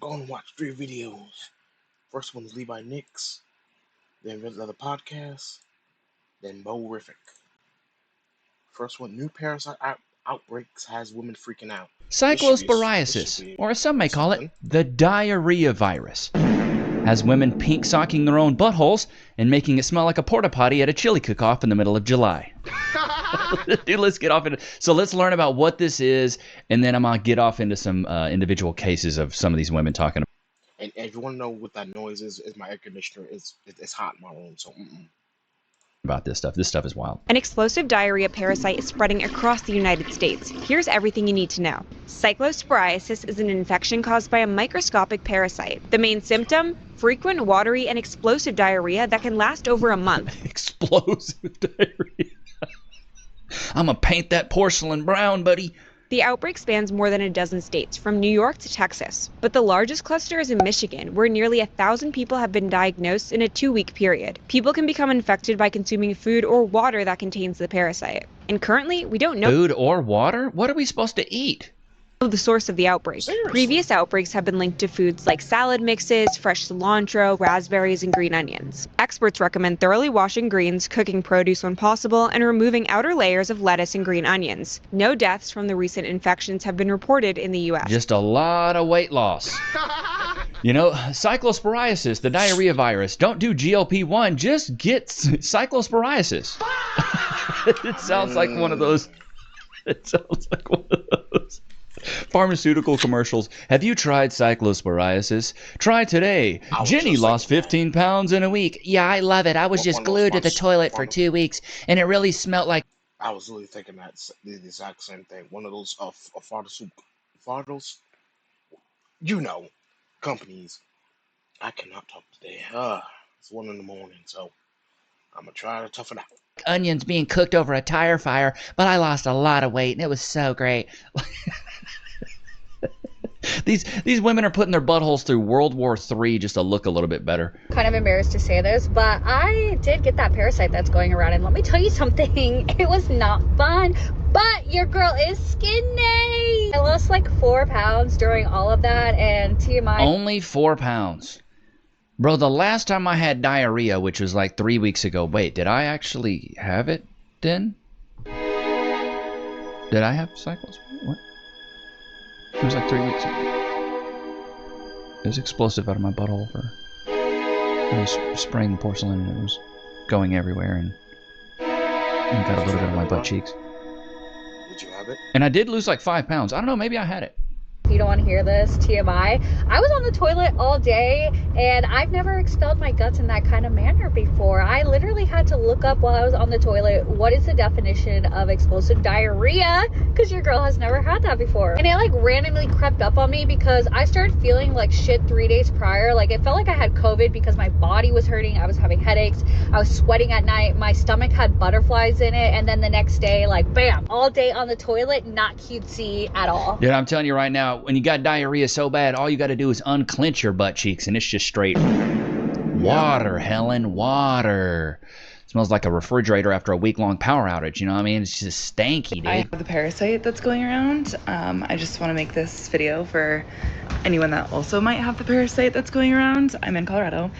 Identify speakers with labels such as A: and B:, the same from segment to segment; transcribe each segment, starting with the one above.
A: I'm going to watch 3 videos. First one is Levi Nix, then another podcast, then Bo-rific. First one, new parasite outbreaks has women freaking out.
B: Cyclosporiasis, or as some may call it, the diarrhea virus, has women pink socking their own buttholes and making it smell like a porta potty at a chili cook-off in the middle of July. Dude, let's get off into. So let's learn about what this is, and then I'm gonna get off into some individual cases of some of these women talking about.
A: And if you want to know what that noise is my air conditioner. It's hot in my room, so
B: About this stuff. This stuff is wild.
C: An explosive diarrhea parasite is spreading across the United States. Here's everything you need to know. Cyclosporiasis is an infection caused by a microscopic parasite. The main symptom? Frequent watery and explosive diarrhea that can last over a month.
B: Explosive diarrhea. I'm gonna paint that porcelain brown, buddy.
C: The outbreak spans more than a dozen states, from New York to Texas. But the largest cluster is in Michigan, where nearly 1,000 people have been diagnosed in a 2-week period. People can become infected by consuming food or water that contains the parasite. And currently, we don't know
B: food or water? What are we supposed to eat?
C: The source of the outbreak.
A: Seriously?
C: Previous outbreaks have been linked to foods like salad mixes, fresh cilantro, raspberries, and green onions. Experts recommend thoroughly washing greens, cooking produce when possible, and removing outer layers of lettuce and green onions. No deaths from the recent infections have been reported in the U.S.
B: Just a lot of weight loss. You know, cyclosporiasis, the diarrhea virus. Don't do GLP-1, just get cyclosporiasis. It sounds like one of those. It sounds like one of those pharmaceutical commercials. Have you tried cyclosporiasis? Try today. Jenny lost 15 pounds in a week. Yeah, I love it. I was just glued to the toilet for 2 weeks, and it really smelled like...
A: I was really thinking that the exact same thing. One of those pharmaceuticals, companies. I cannot talk today. It's 1 a.m, so I'm gonna try to tough it out.
B: Onions being cooked over a tire fire, but I lost a lot of weight, and it was so great. These women are putting their buttholes through World War III just to look a little bit better.
D: Kind of embarrassed to say this, but I did get that parasite that's going around, and let me tell you something, it was not fun, but your girl is skinny. I lost like 4 pounds during all of that, and TMI.
B: Only 4 pounds. Bro, the last time I had diarrhea, which was like 3 weeks ago, wait, did I actually have it then? Did I have cycles? What? It was like 3 weeks ago. It was explosive out of my butthole. I was spraying the porcelain and it was going everywhere and got a little bit of my butt cheeks.
A: Did you have it?
B: And I did lose like 5 pounds. I don't know, maybe I had it.
D: If you don't want to hear this, TMI, I was on the toilet all day and I've never expelled my guts in that kind of manner before. I literally had to look up while I was on the toilet what is the definition of explosive diarrhea, because your girl has never had that before. And it like randomly crept up on me because I started feeling like shit 3 days prior. Like it felt like I had COVID because my body was hurting, I was having headaches, I was sweating at night, my stomach had butterflies in it, and then the next day, like bam, all day on the toilet, not cutesy at all.
B: Dude, I'm telling you right now, when you got diarrhea so bad, all you got to do is unclench your butt cheeks and it's just straight water, Helen, water. It smells like a refrigerator after a week-long power outage, you know what I mean? It's just stanky, dude.
E: I have the parasite that's going around. I just want to make this video for anyone that also might have the parasite that's going around. I'm in Colorado.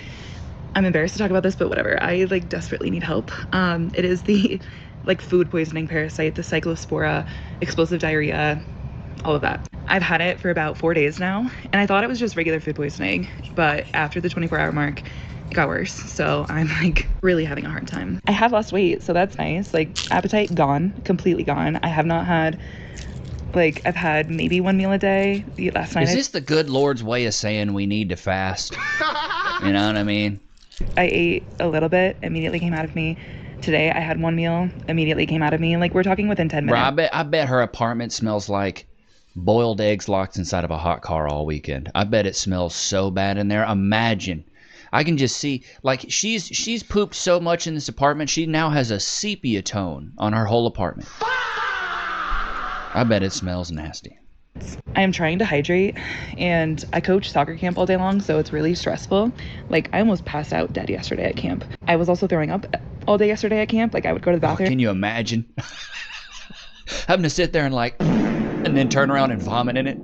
E: I'm embarrassed to talk about this, but whatever. I like desperately need help. It is the like food poisoning parasite, the cyclospora, explosive diarrhea, all of that. I've had it for about 4 days now, and I thought it was just regular food poisoning, but after the 24-hour mark, it got worse, so I'm like really having a hard time. I have lost weight, so that's nice. Like appetite gone, completely gone. I have not had, like I've had maybe 1 meal a day. Last night.
B: Is this the good Lord's way of saying we need to fast? You know what I mean?
E: I ate a little bit, immediately came out of me. Today I had 1 meal, immediately came out of me. Like we're talking within 10 minutes.
B: Bro, I bet her apartment smells like boiled eggs locked inside of a hot car all weekend. I bet it smells so bad in there. Imagine. I can just see, like, she's pooped so much in this apartment, she now has a sepia tone on her whole apartment. I bet it smells nasty.
E: I am trying to hydrate, and I coach soccer camp all day long, so it's really stressful. Like, I almost passed out dead yesterday at camp. I was also throwing up all day yesterday at camp. Like, I would go to the bathroom.
B: Oh, can you imagine? Having to sit there and like... and then turn around and vomit in it.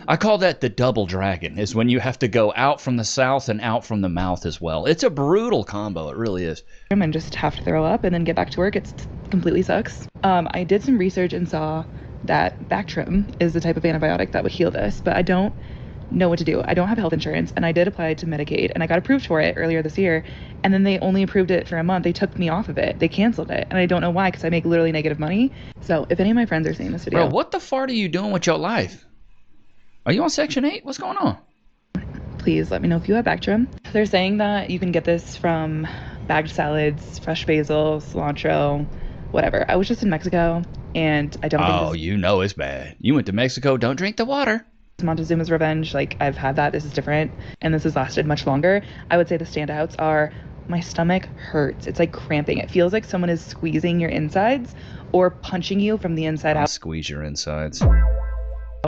B: I call that the double dragon, is when you have to go out from the south and out from the mouth as well. It's a brutal combo. It really is.
E: And just have to throw up and then get back to work. It completely sucks. I did some research and saw that Bactrim is the type of antibiotic that would heal this, but I don't know what to do. I don't have health insurance, and I did apply to Medicaid, and I got approved for it earlier this year, and then they only approved it for a month. They took me off of it. They canceled it, and I don't know why, because I make literally negative money. So if any of my friends are seeing this video...
B: Bro, what the fart are you doing with your life? Are you on Section 8? What's going on?
E: Please let me know if you have Bactrim. They're saying that you can get this from bagged salads, fresh basil, cilantro, whatever. I was just in Mexico, and I don't think
B: Oh, you know it's bad. You went to Mexico, don't drink the water.
E: Montezuma's Revenge, like, I've had that. This is different, and this has lasted much longer. I would say the standouts are my stomach hurts. It's like cramping. It feels like someone is squeezing your insides or punching you from the inside
B: I'll
E: out
B: squeeze your insides.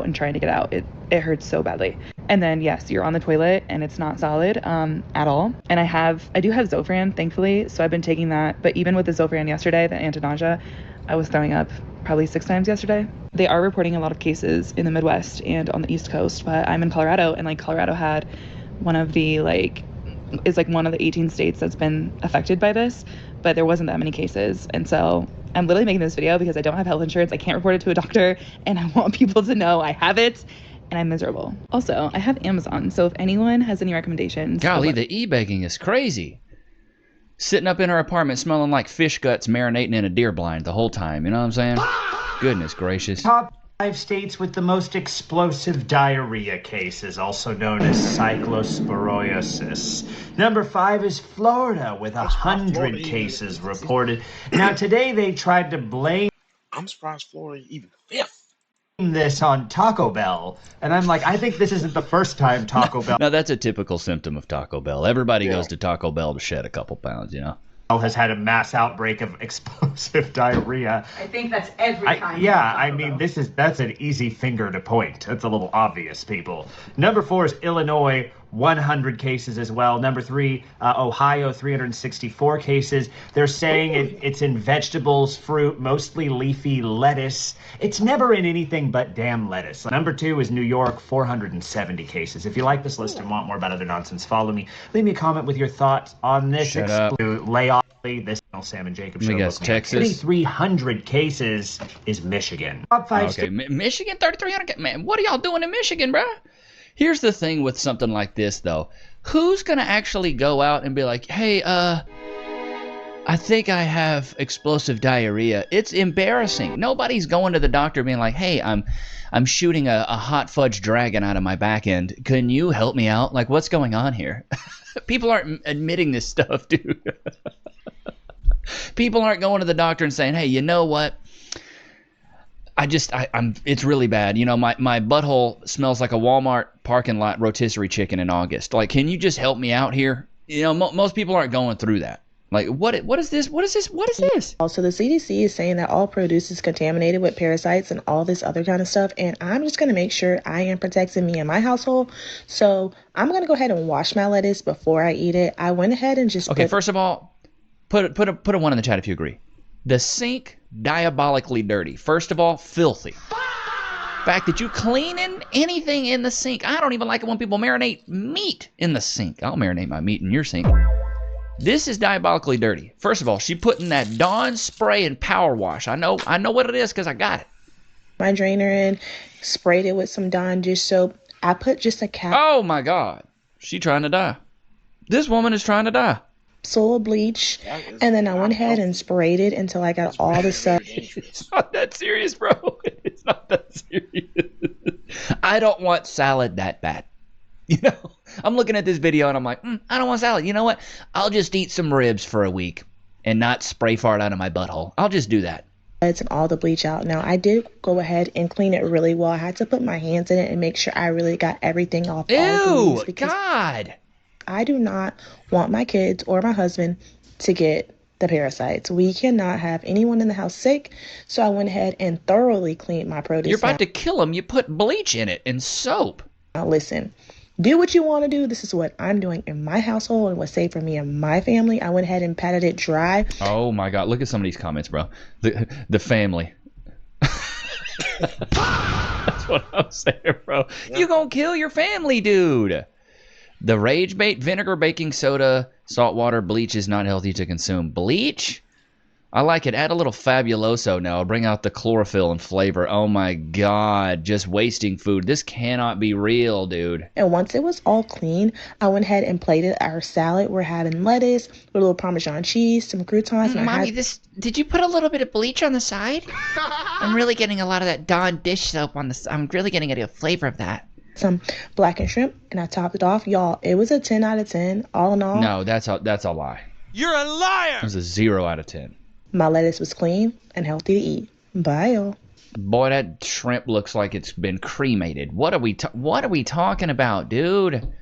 E: and trying to get out. It hurts so badly. And then yes, you're on the toilet and it's not solid at all. And I do have Zofran, thankfully, so I've been taking that. But even with the Zofran yesterday, the anti-nausea, I was throwing up probably 6 times yesterday. They are reporting a lot of cases in the Midwest and on the East Coast, but I'm in Colorado, and like Colorado had one of the one of the 18 states that's been affected by this, but there wasn't that many cases. And so I'm literally making this video because I don't have health insurance. I can't report it to a doctor, and I want people to know I have it, and I'm miserable. Also, I have Amazon, so if anyone has any recommendations...
B: Golly, the e-begging is crazy. Sitting up in her apartment smelling like fish guts marinating in a deer blind the whole time. You know what I'm saying? Goodness gracious.
F: Top 5 states with the most explosive diarrhea cases, also known as cyclosporiosis. Number 5 is Florida, with 100 cases reported. Now, today they tried to blame
A: I'm surprised Florida even fifth.
F: this on Taco Bell, and I'm like, I think this isn't the first time Taco Bell
B: Now, that's a typical symptom of Taco Bell. Everybody goes to Taco Bell to shed a couple pounds, you know?
F: has had a mass outbreak of explosive diarrhea.
G: I think that's every time.
F: That's an easy finger to point. That's a little obvious, people. Number 4 is Illinois, 100 cases as well. Number 3, Ohio, 364 cases. They're saying it's in vegetables, fruit, mostly leafy lettuce. It's never in anything but damn lettuce. Number 2 is New York, 470 cases. If you like this list and want more about other nonsense, follow me. Leave me a comment with your thoughts on this.
B: Shut up.
F: Lay off this Sam and Jacob show.
B: Let me guess, Texas?
F: 3,300 cases is Michigan. Top 5
B: Okay, Michigan, 3,300. Man, what are y'all doing in Michigan, bro? Here's the thing with something like this, though. Who's going to actually go out and be like, hey, I think I have explosive diarrhea? It's embarrassing. Nobody's going to the doctor being like, hey, I'm shooting a hot fudge dragon out of my back end. Can you help me out? Like, what's going on here? People aren't admitting this stuff, dude. People aren't going to the doctor and saying, hey, you know what? It's really bad. You know, my butthole smells like a Walmart parking lot rotisserie chicken in August. Like, can you just help me out here? You know, most people aren't going through that. Like, what is this? What is this? What is this?
H: Also, the CDC is saying that all produce is contaminated with parasites and all this other kind of stuff. And I'm just going to make sure I am protecting me and my household. So I'm going to go ahead and wash my lettuce before I eat it. I went ahead and just
B: first of all, put a 1 in the chat if you agree. The sink, diabolically dirty. First of all, filthy. Fact that you cleaning anything in the sink. I don't even like it when people marinate meat in the sink. I'll marinate my meat in your sink. This is diabolically dirty. First of all, she put in that Dawn spray and power wash. I know what it is because I got it.
H: My drainer in, sprayed it with some Dawn dish soap. I put just a
B: Oh my God. She trying to die. This woman is trying to die.
H: capsule of bleach, and then I went ahead and sprayed it until I got all the stuff.
B: It's not that serious, bro. It's not that serious. I don't want salad that bad. You know, I'm looking at this video and I'm like, I don't want salad. You know what? I'll just eat some ribs for a week and not spray fart out of my butthole. I'll just do that.
H: And all the bleach out. Now, I did go ahead and clean it really well. I had to put my hands in it and make sure I really got everything off.
B: Ew, God.
H: I do not want my kids or my husband to get the parasites. We cannot have anyone in the house sick, so I went ahead and thoroughly cleaned my produce.
B: You're about to kill them. You put bleach in it and soap.
H: Now, listen. Do what you want to do. This is what I'm doing in my household and what's safe for me and my family. I went ahead and patted it dry.
B: Oh my God. Look at some of these comments, bro. The family. That's That's what I'm saying, bro.
A: Yeah.
B: You gonna kill your family, dude. The Rage Bait, vinegar, baking soda, salt water, bleach is not healthy to consume. Bleach? I like it. Add a little Fabuloso now. Bring out the chlorophyll and flavor. Oh my God. Just wasting food. This cannot be real, dude.
H: And once it was all clean, I went ahead and plated our salad. We're having lettuce, with a little Parmesan cheese, some croutons. And
G: Mommy, did you put a little bit of bleach on the side? I'm really getting a lot of that Dawn dish soap on the. I'm really getting a flavor of that.
H: Some blackened shrimp, and I topped it off. Y'all, it was a 10 out of 10, all in all.
B: No, that's a lie.
I: You're a liar!
B: It was a 0 out of 10.
H: My lettuce was clean and healthy to eat. Bye, y'all.
B: Boy, that shrimp looks like it's been cremated. What are we talking about, dude?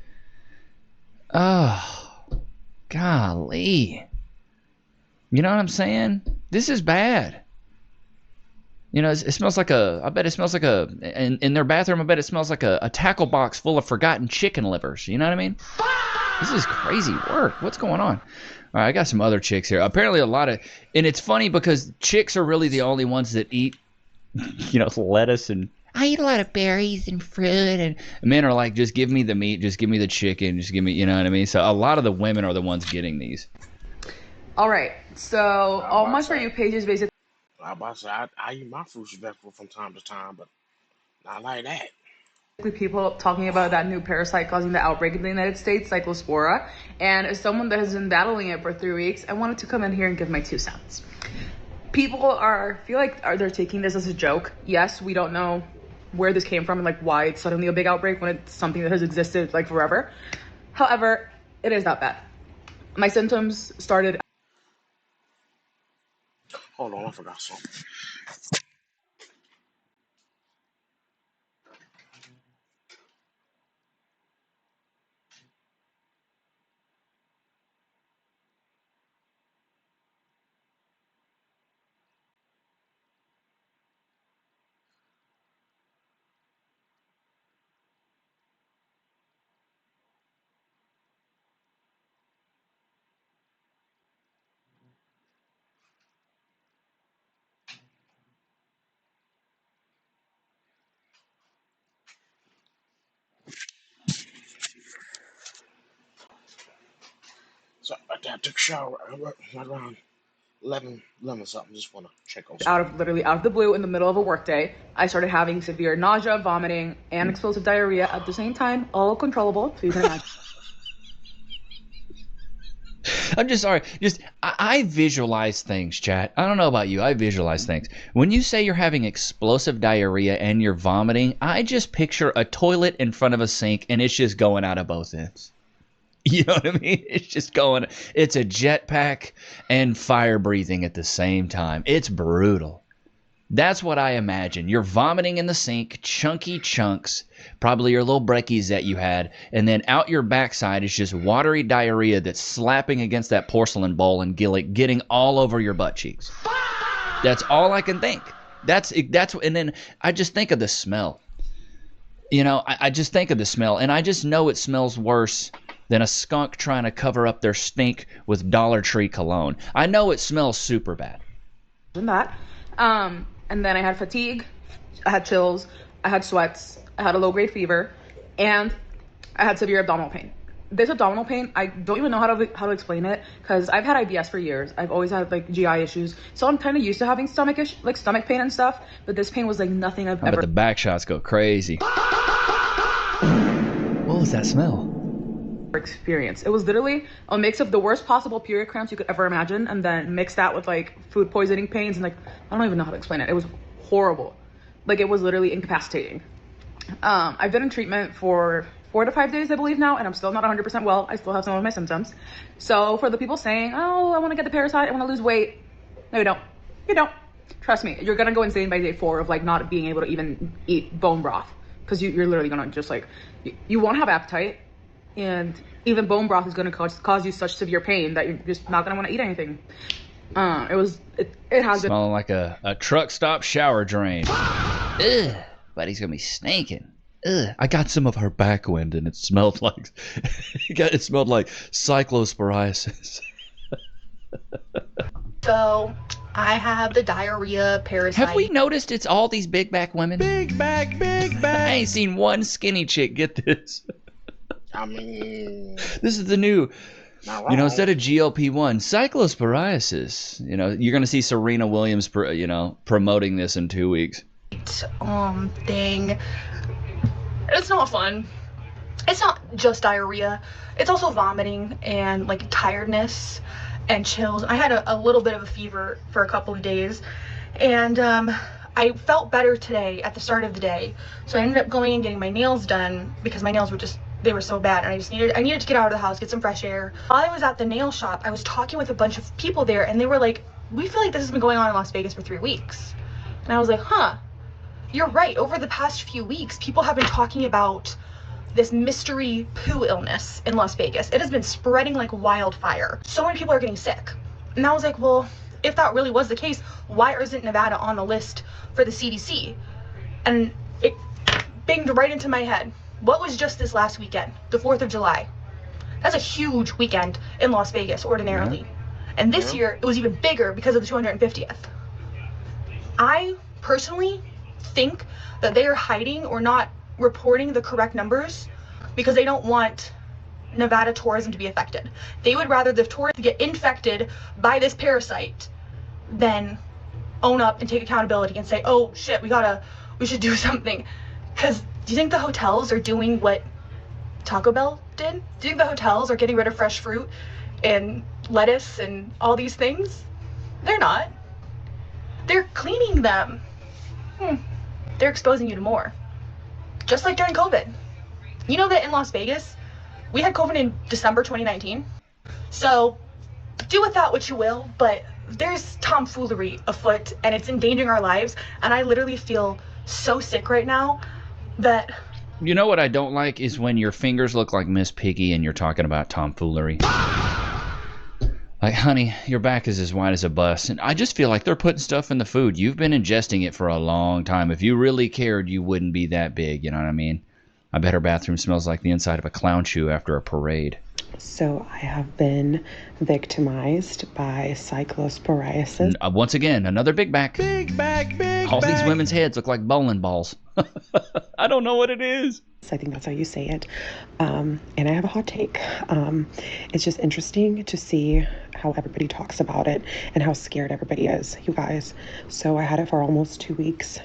B: Oh, golly. You know what I'm saying? This is bad. You know, it smells like I bet it smells like in their bathroom, I bet it smells like a tackle box full of forgotten chicken livers. You know what I mean? This is crazy work. What's going on? All right, I got some other chicks here. Apparently and it's funny because chicks are really the only ones that eat, lettuce and...
G: I eat a lot of berries and fruit, and
B: men are like, just give me the meat, just give me the chicken, just give me, you know what I mean? So a lot of the women are the ones getting these.
E: All right, so all my For You pages basically.
A: I eat my fruits and vegetables from time to time, but not like that.
E: People talking about that new parasite causing the outbreak in the United States, Cyclospora. And as someone that has been battling it for 3 weeks, I wanted to come in here and give my 2 cents. People feel like they're taking this as a joke. Yes, we don't know where this came from and like why it's suddenly a big outbreak when it's something that has existed like forever. However, it is that bad. My symptoms started.
A: Hold on, I forgot something. So I took a shower right around 11 something. Just want to check on something.
E: Literally out of the blue in the middle of a workday, I started having severe nausea, vomiting, and explosive diarrhea at the same time, all controllable. So you can imagine.
B: I'm just sorry. I visualize things, chat. I don't know about you. I visualize things. When you say you're having explosive diarrhea and you're vomiting, I just picture a toilet in front of a sink and it's just going out of both ends. You know what I mean? It's just going. It's a jetpack and fire breathing at the same time. It's brutal. That's what I imagine. You're vomiting in the sink, chunky chunks, probably your little brekkies that you had, and then out your backside is just watery diarrhea that's slapping against that porcelain bowl and getting all over your butt cheeks. That's all I can think. And then I just think of the smell. I just think of the smell, and I just know it smells worse than a skunk trying to cover up their stink with Dollar Tree cologne. I know it smells super bad.
E: And then I had fatigue, I had chills, I had sweats, I had a low-grade fever, and I had severe abdominal pain. This abdominal pain, I don't even know how to explain it because I've had IBS for years. I've always had like GI issues, so I'm kind of used to having stomach pain and stuff. But this pain was like nothing I've ever.
B: But the back shots go crazy. What was that smell?
E: Experience. It was literally a mix of the worst possible period cramps you could ever imagine, and then mix that with like food poisoning pains and like I don't even know how to explain it. It was horrible. Like it was literally incapacitating. I've been in treatment for 4 to 5 days, I believe now, and I'm still not 100% well. I still have some of my symptoms. So for the people saying, "Oh, I want to get the parasite, I want to lose weight," no, you don't. You don't. Trust me, you're gonna go insane by day 4 of like not being able to even eat bone broth because you're literally gonna just like you won't have appetite. And even bone broth is going to cause you such severe pain that you're just not going to want to eat anything. It has
B: smelling like a truck stop shower drain. Ugh, buddy's going to be stinking. Ugh. I got some of her backwind and it smelled like cyclosporiasis.
E: So I have the diarrhea parasite.
B: Have we noticed it's all these big back women? Big back. I ain't seen one skinny chick get this.
A: I mean,
B: This is the new,
A: not wrong.
B: instead of GLP-1, cyclosporiasis. You're going to see Serena Williams, promoting this in 2 weeks.
E: Thing. It's not fun. It's not just diarrhea. It's also vomiting and like tiredness and chills. I had a little bit of a fever for a couple of days, and I felt better today at the start of the day. So I ended up going and getting my nails done because my nails were so bad, and I needed to get out of the house, get some fresh air. While I was at the nail shop, I was talking with a bunch of people there, and they were like, "We feel like this has been going on in Las Vegas for 3 weeks." And I was like, "Huh, you're right. Over the past few weeks, people have been talking about this mystery poo illness in Las Vegas. It has been spreading like wildfire. So many people are getting sick." And I was like, well, if that really was the case, why isn't Nevada on the list for the CDC? And it binged right into my head. What was just this last weekend? The 4th of July. That's a huge weekend in Las Vegas ordinarily. Yeah. And this year, it was even bigger because of the 250th. I personally think that they are hiding or not reporting the correct numbers because they don't want Nevada tourism to be affected. They would rather the tourists get infected by this parasite than own up and take accountability and say, oh shit, we should do something. Because do you think the hotels are doing what Taco Bell did? Do you think the hotels are getting rid of fresh fruit and lettuce and all these things? They're not. They're cleaning them. They're exposing you to more. Just like during COVID. You know that in Las Vegas, we had COVID in December 2019. So do with that what you will, but there's tomfoolery afoot and it's endangering our lives. And I literally feel so sick right now that...
B: You know what I don't like is when your fingers look like Miss Piggy and you're talking about tomfoolery. Like, honey, your back is as wide as a bus. And I just feel like they're putting stuff in the food. You've been ingesting it for a long time. If you really cared, you wouldn't be that big. You know what I mean? I bet her bathroom smells like the inside of a clown shoe after a parade.
I: So I have been victimized by cyclosporiasis.
B: Once again, another big back. Big back. All these women's heads look like bowling balls. I don't know what it is.
I: I think that's how you say it. And I have a hot take. It's just interesting to see how everybody talks about it and how scared everybody is, you guys. So I had it for almost 2 weeks.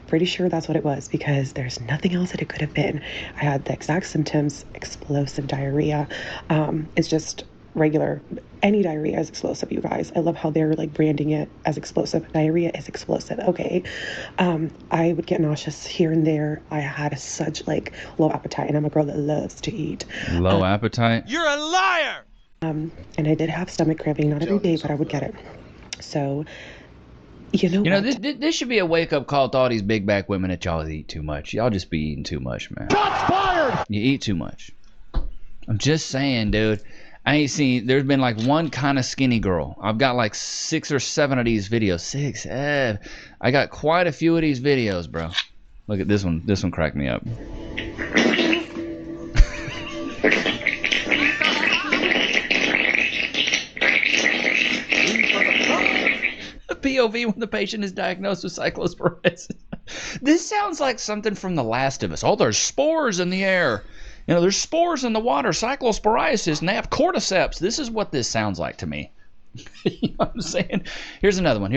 I: Pretty sure that's what it was because there's nothing else that it could have been. I had the exact symptoms, explosive diarrhea. It's just regular. Any diarrhea is explosive, you guys. I love how they're like branding it as explosive. Diarrhea is explosive. Okay. I would get nauseous here and there. I had such like low appetite, and I'm a girl that loves to eat.
B: Low appetite?
J: You're a liar!
I: And I did have stomach cramping, not every day, but I would get it. So, you know
B: this should be a wake-up call to all these big back women that y'all eat too much. Y'all just be eating too much, man.
J: Shots fired!
B: You eat too much. I'm just saying, dude. I ain't seen, there's been like one kind of skinny girl. I've got like 6 or 7 of these videos. 6. I got quite a few of these videos, bro. Look at this one. This one cracked me up. POV when the patient is diagnosed with cyclosporiasis. This sounds like something from The Last of Us. Oh, there's spores in the air. There's spores in the water, cyclosporiasis, and they have cordyceps. This is what this sounds like to me. You know what I'm saying? Here's another one.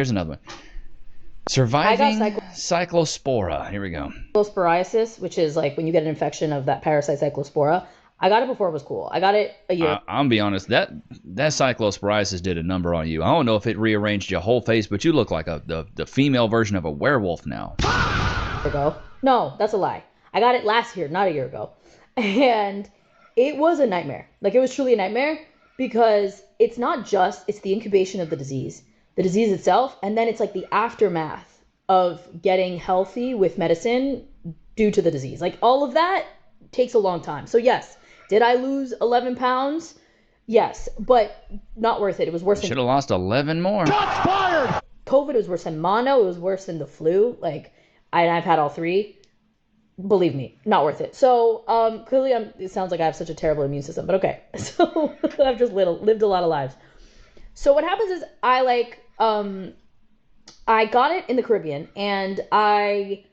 B: Surviving cyclospora. Here we go.
K: Cyclosporiasis, which is like when you get an infection of that parasite cyclospora. I got it before it was cool. I got it a year.
B: I'm be honest. That cyclosporiasis did a number on you. I don't know if it rearranged your whole face, but you look like the female version of a werewolf now.
K: Ago? No, that's a lie. I got it last year, not a year ago. And it was a nightmare. Like, it was truly a nightmare because it's not just, it's the incubation of the disease itself, and then it's like the aftermath of getting healthy with medicine due to the disease. Like, all of that takes a long time. So yes, did I lose 11 pounds? Yes, but not worth it. It was worse than...
B: Should have lost 11 more.
J: Shots fired!
K: COVID was worse than mono. It was worse than the flu. Like, I've had all 3. Believe me, not worth it. So clearly it sounds like I have such a terrible immune system, but okay. So I've just lived a lot of lives. So what happens is I got it in the Caribbean, and I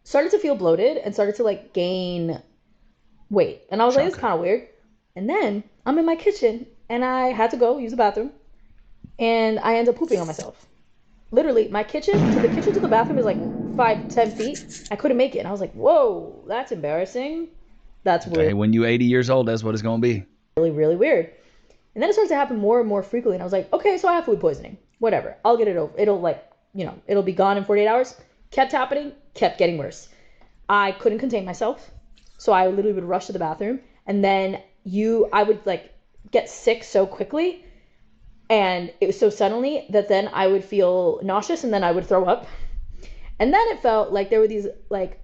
K: started to feel bloated and started to like gain weight. And I was like, this is kind of weird. And then I'm in my kitchen and I had to go use the bathroom, and I ended up pooping on myself. Literally, my kitchen to the bathroom is like 5-10 feet. I couldn't make it. And I was like, whoa, that's embarrassing. That's weird.
B: Hey, when you're 80 years old, that's what it's going to be.
K: Really, really weird. And then it started to happen more and more frequently. And I was like, okay, so I have food poisoning. Whatever. I'll get it over. It'll be gone in 48 hours. Kept happening, kept getting worse. I couldn't contain myself. So I literally would rush to the bathroom. And then I would like get sick so quickly. And it was so suddenly that then I would feel nauseous and then I would throw up. And then it felt like there were these like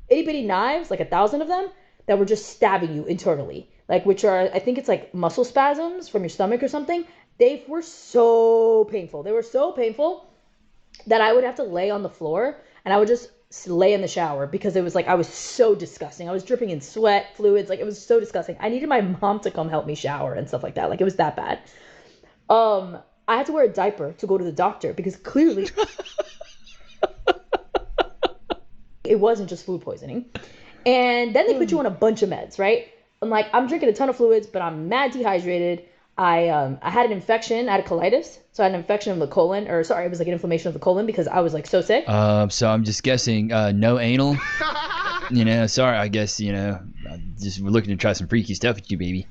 K: itty bitty knives, like 1,000 of them, that were just stabbing you internally. Like, which are, I think it's like muscle spasms from your stomach or something. They were so painful. They were so painful that I would have to lay on the floor and I would just lay in the shower because it was like, I was so disgusting. I was dripping in sweat, fluids. Like, it was so disgusting. I needed my mom to come help me shower and stuff like that. Like, it was that bad. I had to wear a diaper to go to the doctor because clearly it wasn't just food poisoning. And then they put you on a bunch of meds, right? I'm drinking a ton of fluids, but I'm mad dehydrated. I had an infection. I had a colitis. So I had an infection of the colon, it was like an inflammation of the colon because I was like so sick.
B: So I'm just guessing, no anal. Sorry, I guess, just looking to try some freaky stuff with you, baby.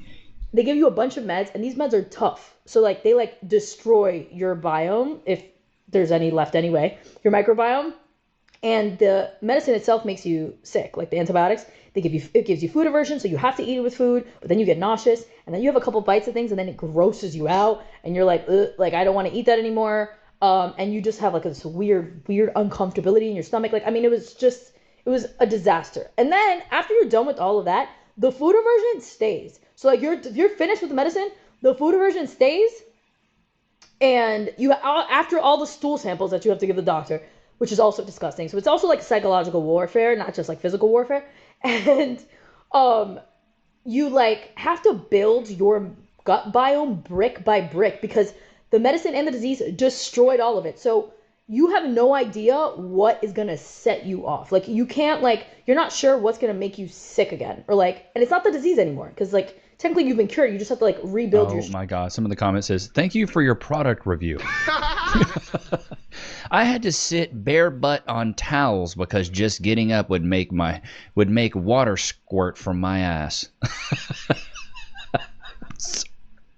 K: They give you a bunch of meds, and these meds are tough. So like they like destroy your biome, if there's any left anyway, your microbiome. And the medicine itself makes you sick, like the antibiotics. It gives you food aversion, so you have to eat it with food, but then you get nauseous, and then you have a couple bites of things, and then it grosses you out, and you're like, ugh, like I don't want to eat that anymore. And you just have like this weird uncomfortability in your stomach. Like, I mean, it was a disaster. And then after you're done with all of that, the food aversion stays. So like if you're finished with the medicine, the food aversion stays, and after all the stool samples that you have to give the doctor, which is also disgusting. So it's also like psychological warfare, not just like physical warfare. And you like have to build your gut biome brick by brick because the medicine and the disease destroyed all of it. So you have no idea what is going to set you off. Like you can't you're not sure what's going to make you sick again and it's not the disease anymore because technically you've been cured. You just have to rebuild your...
B: Oh my God. Some of the comments says, thank you for your product review. I had to sit bare butt on towels because just getting up would make water squirt from my ass.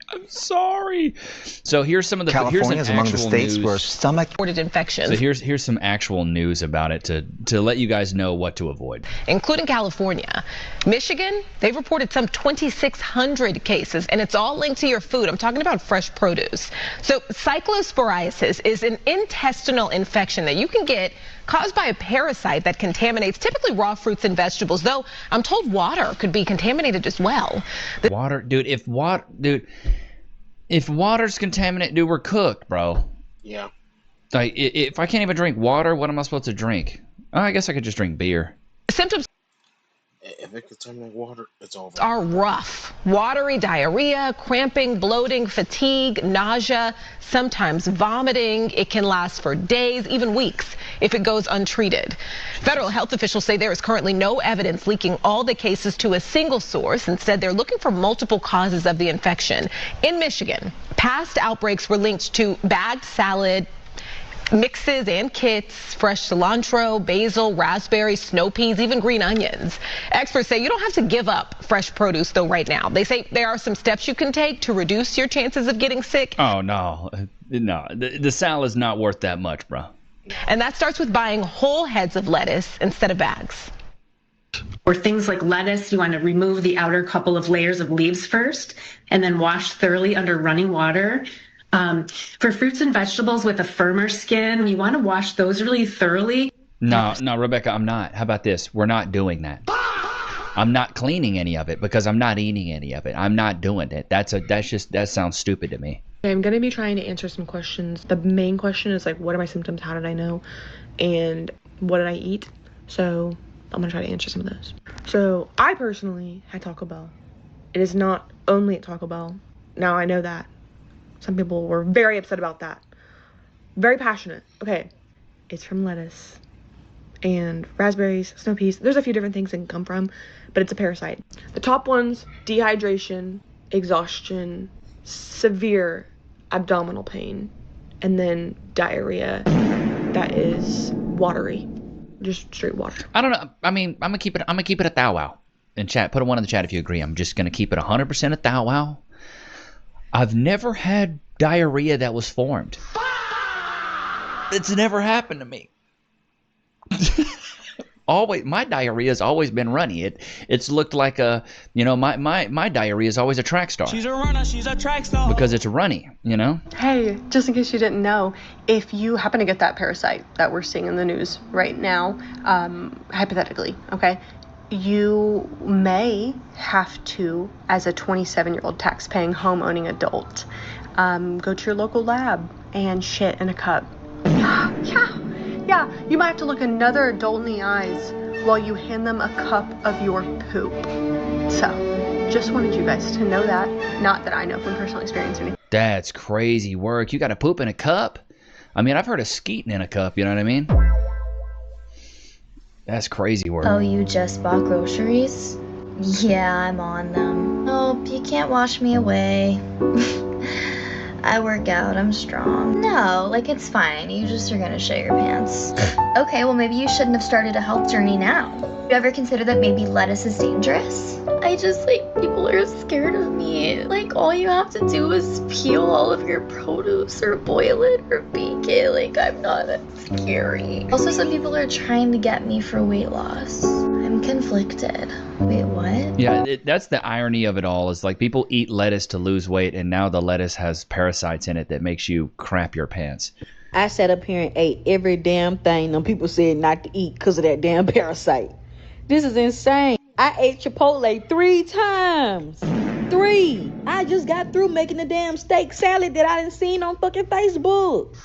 B: I'm sorry. So here's some of the
L: California is among the states
B: news.
L: Where stomach reported infections.
B: So here's some actual news about it to let you guys know what to avoid.
M: Including California. Michigan, they've reported some 2,600 cases, and it's all linked to your food. I'm talking about fresh produce. So cyclosporiasis is an intestinal infection that you can get caused by a parasite that contaminates typically raw fruits and vegetables, though I'm told water could be contaminated as well.
B: If water's contaminated, dude, we're cooked, bro.
A: Yeah.
B: Like, if I can't even drink water, what am I supposed to drink? Oh, I guess I could just drink beer.
M: Symptoms
A: if it contaminates water, it's over.
M: Are rough. Watery diarrhea, cramping, bloating, fatigue, nausea, sometimes vomiting. It can last for days, even weeks, if it goes untreated. Federal health officials say there is currently no evidence linking all the cases to a single source. Instead, they're looking for multiple causes of the infection. In Michigan, past outbreaks were linked to bagged salad, mixes and kits, fresh cilantro, basil, raspberries, snow peas, even green onions. Experts say you don't have to give up fresh produce, though, right now. They say there are some steps you can take to reduce your chances of getting sick.
B: Oh, no. No, the salad's not worth that much, bro.
M: And that starts with buying whole heads of lettuce instead of bags.
N: Or things like lettuce, you want to remove the outer couple of layers of leaves first and then wash thoroughly under running water. For fruits and vegetables with a firmer skin, you want to wash those really thoroughly.
B: No, Rebecca, I'm not. How about this? We're not doing that. I'm not cleaning any of it because I'm not eating any of it. I'm not doing it. That sounds stupid to me.
H: I'm going to be trying to answer some questions. The main question is what are my symptoms? How did I know? And what did I eat? So I'm going to try to answer some of those. So I personally had Taco Bell. It is not only at Taco Bell. Now I know that. Some people were very upset about that. Very passionate. Okay, it's from lettuce and raspberries, snow peas. There's a few different things it can come from, but it's a parasite. The top ones: dehydration, exhaustion, severe abdominal pain, and then diarrhea that is watery, just straight water.
B: I don't know. I mean, I'm gonna keep it a thou wow in chat. Put a 1 in the chat if you agree. I'm just gonna keep it 100% a thou wow. I've never had diarrhea that was formed. It's never happened to me. Always, my diarrhea has always been runny. It's looked like a, my diarrhea is always a track star.
J: She's a runner, she's a track star.
B: Because it's runny,
O: Hey, just in case you didn't know, if you happen to get that parasite that we're seeing in the news right now, hypothetically, okay, you may have to, as a 27-year-old tax-paying home-owning adult, go to your local lab and shit in a cup. Yeah, you might have to look another adult in the eyes while you hand them a cup of your poop. So, just wanted you guys to know that. Not that I know from personal experience or anything.
B: That's crazy work. You got to poop in a cup? I mean, I've heard of skeeting in a cup, you know what I mean? That's crazy work.
P: Oh, you just bought groceries? Yeah, I'm on them. Nope, you can't wash me away. I work out, I'm strong. No, it's fine. You just are gonna shit your pants. Okay, well maybe you shouldn't have started a health journey now. You ever consider that maybe lettuce is dangerous? I just, people are scared of me. All you have to do is peel all of your produce or boil it or bake it. I'm not that scary. Also, some people are trying to get me for weight loss. I'm conflicted. Wait, what?
B: Yeah, that's the irony of it all, is people eat lettuce to lose weight, and now the lettuce has parasites in it that makes you crap your pants.
Q: I sat up here and ate every damn thing them people said not to eat because of that damn parasite. This is insane. I ate Chipotle 3 times. 3. I just got through making the damn steak salad that I didn't see on fucking Facebook.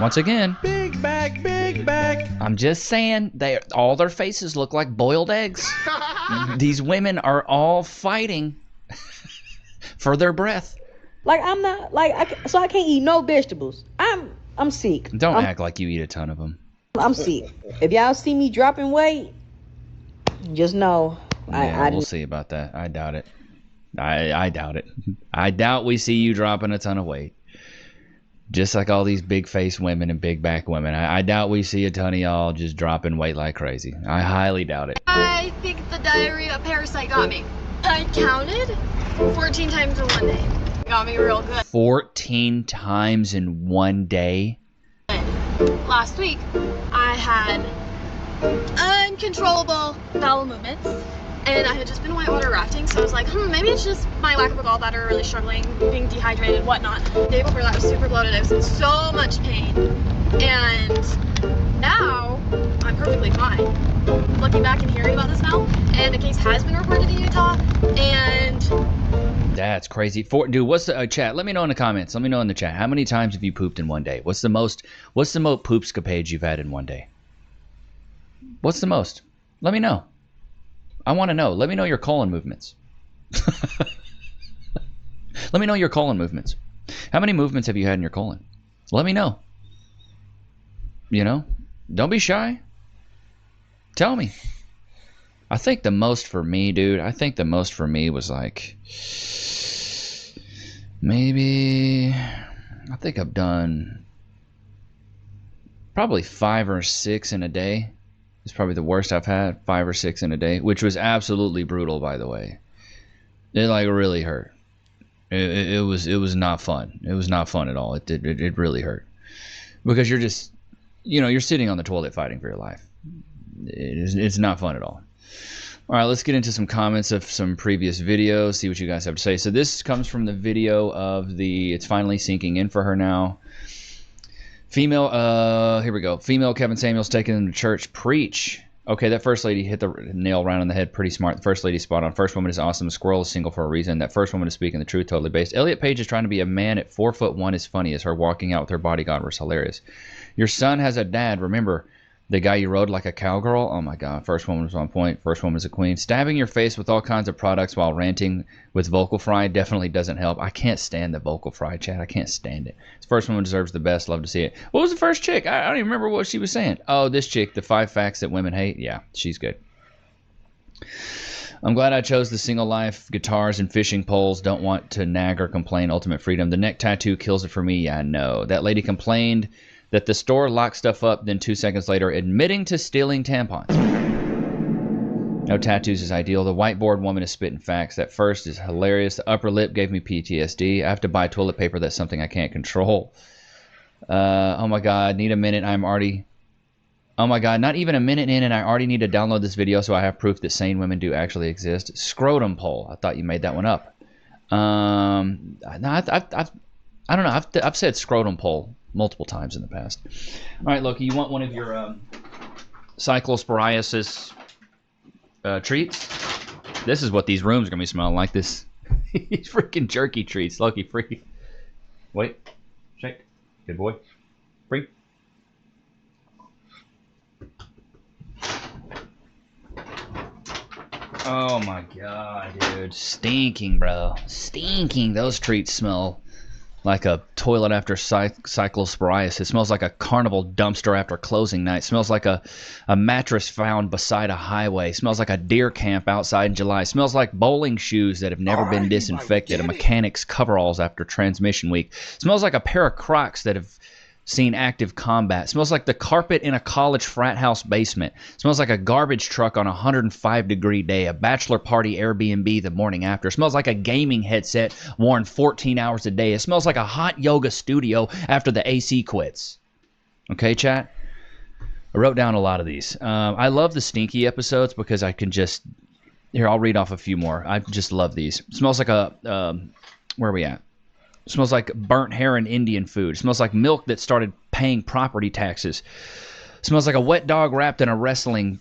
B: Once again,
J: big back.
B: I'm just saying, all their faces look like boiled eggs. These women are all fighting for their breath.
Q: I'm not so I can't eat no vegetables. I'm sick.
B: Don't act like you eat a ton of them.
Q: I'm sick. If y'all see me dropping weight, just know
B: we'll see about that. I doubt it. I doubt it. I doubt we see you dropping a ton of weight. Just like all these big face women and big back women. I doubt we see a ton of y'all just dropping weight like crazy. I highly doubt it.
R: I think the diarrhea parasite got me. I counted 14 times in one day. Got me real good.
B: 14 times in one day?
R: Last week, I had uncontrollable bowel movements, and I had just been whitewater rafting, so I was like, maybe it's just my lack of a gallbladder, really struggling, being dehydrated, whatnot. The day before that, I was super bloated. I was in so much pain, and now I'm perfectly fine. Looking back and hearing about this now, and a case has been reported in Utah, and
B: that's crazy. Dude, what's the chat? Let me know in the comments. Let me know in the chat. How many times have you pooped in one day? What's the most poopscapades you've had in one day? What's the most? Let me know. I want to know. Let me know your colon movements. Let me know your colon movements. How many movements have you had in your colon? Let me know. Don't be shy. Tell me. I think the most for me, dude, was maybe, I think I've done probably 5 or 6 in a day. It's probably the worst I've had, 5 or 6 in a day, which was absolutely brutal, by the way. It really hurt. It was not fun. It was not fun at all. It really hurt, because you're just, you're sitting on the toilet fighting for your life. It's not fun at all. All right, let's get into some comments of some previous videos, see what you guys have to say. So this comes from the video of it's finally sinking in for her now. Female, here we go. Female Kevin Samuels taken into church. Preach. Okay, that first lady hit the nail right on the head. Pretty smart. The first lady spot on. First woman is awesome. The squirrel is single for a reason. That first woman is speaking the truth, totally based. Elliot Page is trying to be a man at 4'1" is funny as her walking out with her bodyguard was hilarious. Your son has a dad. Remember, The guy you rode like a cowgirl? Oh my god. First woman was on point. First woman is a queen. Stabbing your face with all kinds of products while ranting with vocal fry definitely doesn't help. I can't stand the vocal fry chat. I can't stand it. This first woman deserves the best. Love to see it. What was the first chick? I don't even remember what she was saying. Oh, this chick. The 5 facts that women hate. Yeah, she's good. I'm glad I chose the single life, guitars, and fishing poles. Don't want to nag or complain. Ultimate freedom. The neck tattoo kills it for me. Yeah, I know. That lady complained that the store locked stuff up, then 2 seconds later admitting to stealing tampons. No tattoos is ideal. The whiteboard woman is spitting facts. That first is hilarious. The upper lip gave me PTSD. I have to buy toilet paper. That's something I can't control. Oh my god, need a minute. Oh my god, not even a minute in and I already need to download this video so I have proof that sane women do actually exist. Scrotum pole. I thought you made that one up. No, I don't know. I've said scrotum pole multiple times in the past. All right, Loki, you want one of your cyclosporiasis treats? This is what these rooms are going to be smelling like. This these freaking jerky treats. Loki, free. Wait. Shake. Good boy. Free. Oh my god, dude. Stinking, bro. Stinking. Those treats smell like a toilet after cyclosporiasis. It smells like a carnival dumpster after closing night. It smells like a mattress found beside a highway. It smells like a deer camp outside in July. It smells like bowling shoes that have never been disinfected. A mechanic's coveralls after transmission week. It smells like a pair of Crocs that have seen active combat. It smells like the carpet in a college frat house basement. It smells like a garbage truck on a 105-degree day. A bachelor party Airbnb the morning after. It smells like a gaming headset worn 14 hours a day. It smells like a hot yoga studio after the AC quits. Okay, chat? I wrote down a lot of these. I love the stinky episodes because I can just... Here, I'll read off a few more. I just love these. It smells like a... where are we at? It smells like burnt hair and Indian food. It smells like milk that started paying property taxes. It smells like a wet dog wrapped in a wrestling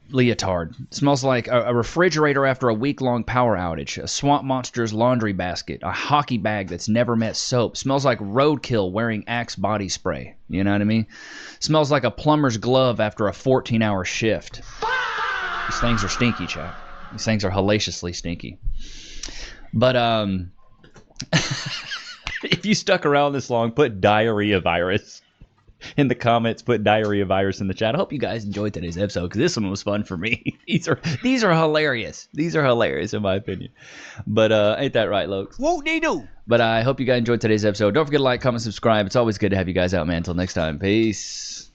B: leotard. It smells like a refrigerator after a week-long power outage. A Swamp Monster's laundry basket. A hockey bag that's never met soap. It smells like roadkill wearing Axe body spray. You know what I mean? It smells like a plumber's glove after a 14-hour shift. These things are stinky, chat. These things are hellaciously stinky. But, if you stuck around this long, put diarrhea virus in the comments. Put diarrhea virus in the chat. I hope you guys enjoyed today's episode because this one was fun for me. These are hilarious. These are hilarious in my opinion. But ain't that right, Lokes?
J: Whoop they do.
B: But I hope you guys enjoyed today's episode. Don't forget to like, comment, subscribe. It's always good to have you guys out, man. Until next time, peace.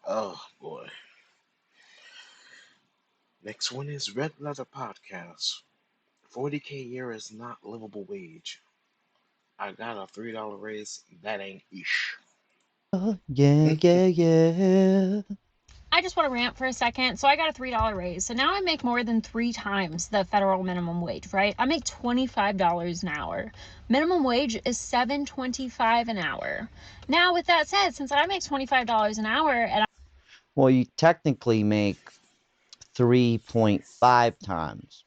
A: Oh boy. Next one is Red Leather Podcast. 40K a year is not livable wage. I got a $3 raise. That ain't ish.
S: Oh, yeah.
T: I just want to rant for a second. So I got a $3 raise. So now I make more than 3 times the federal minimum wage, right? I make $25 an hour. Minimum wage is $7.25 an hour. Now, with that said, since I make $25 an hour and
S: Well, you technically make 3.5 times.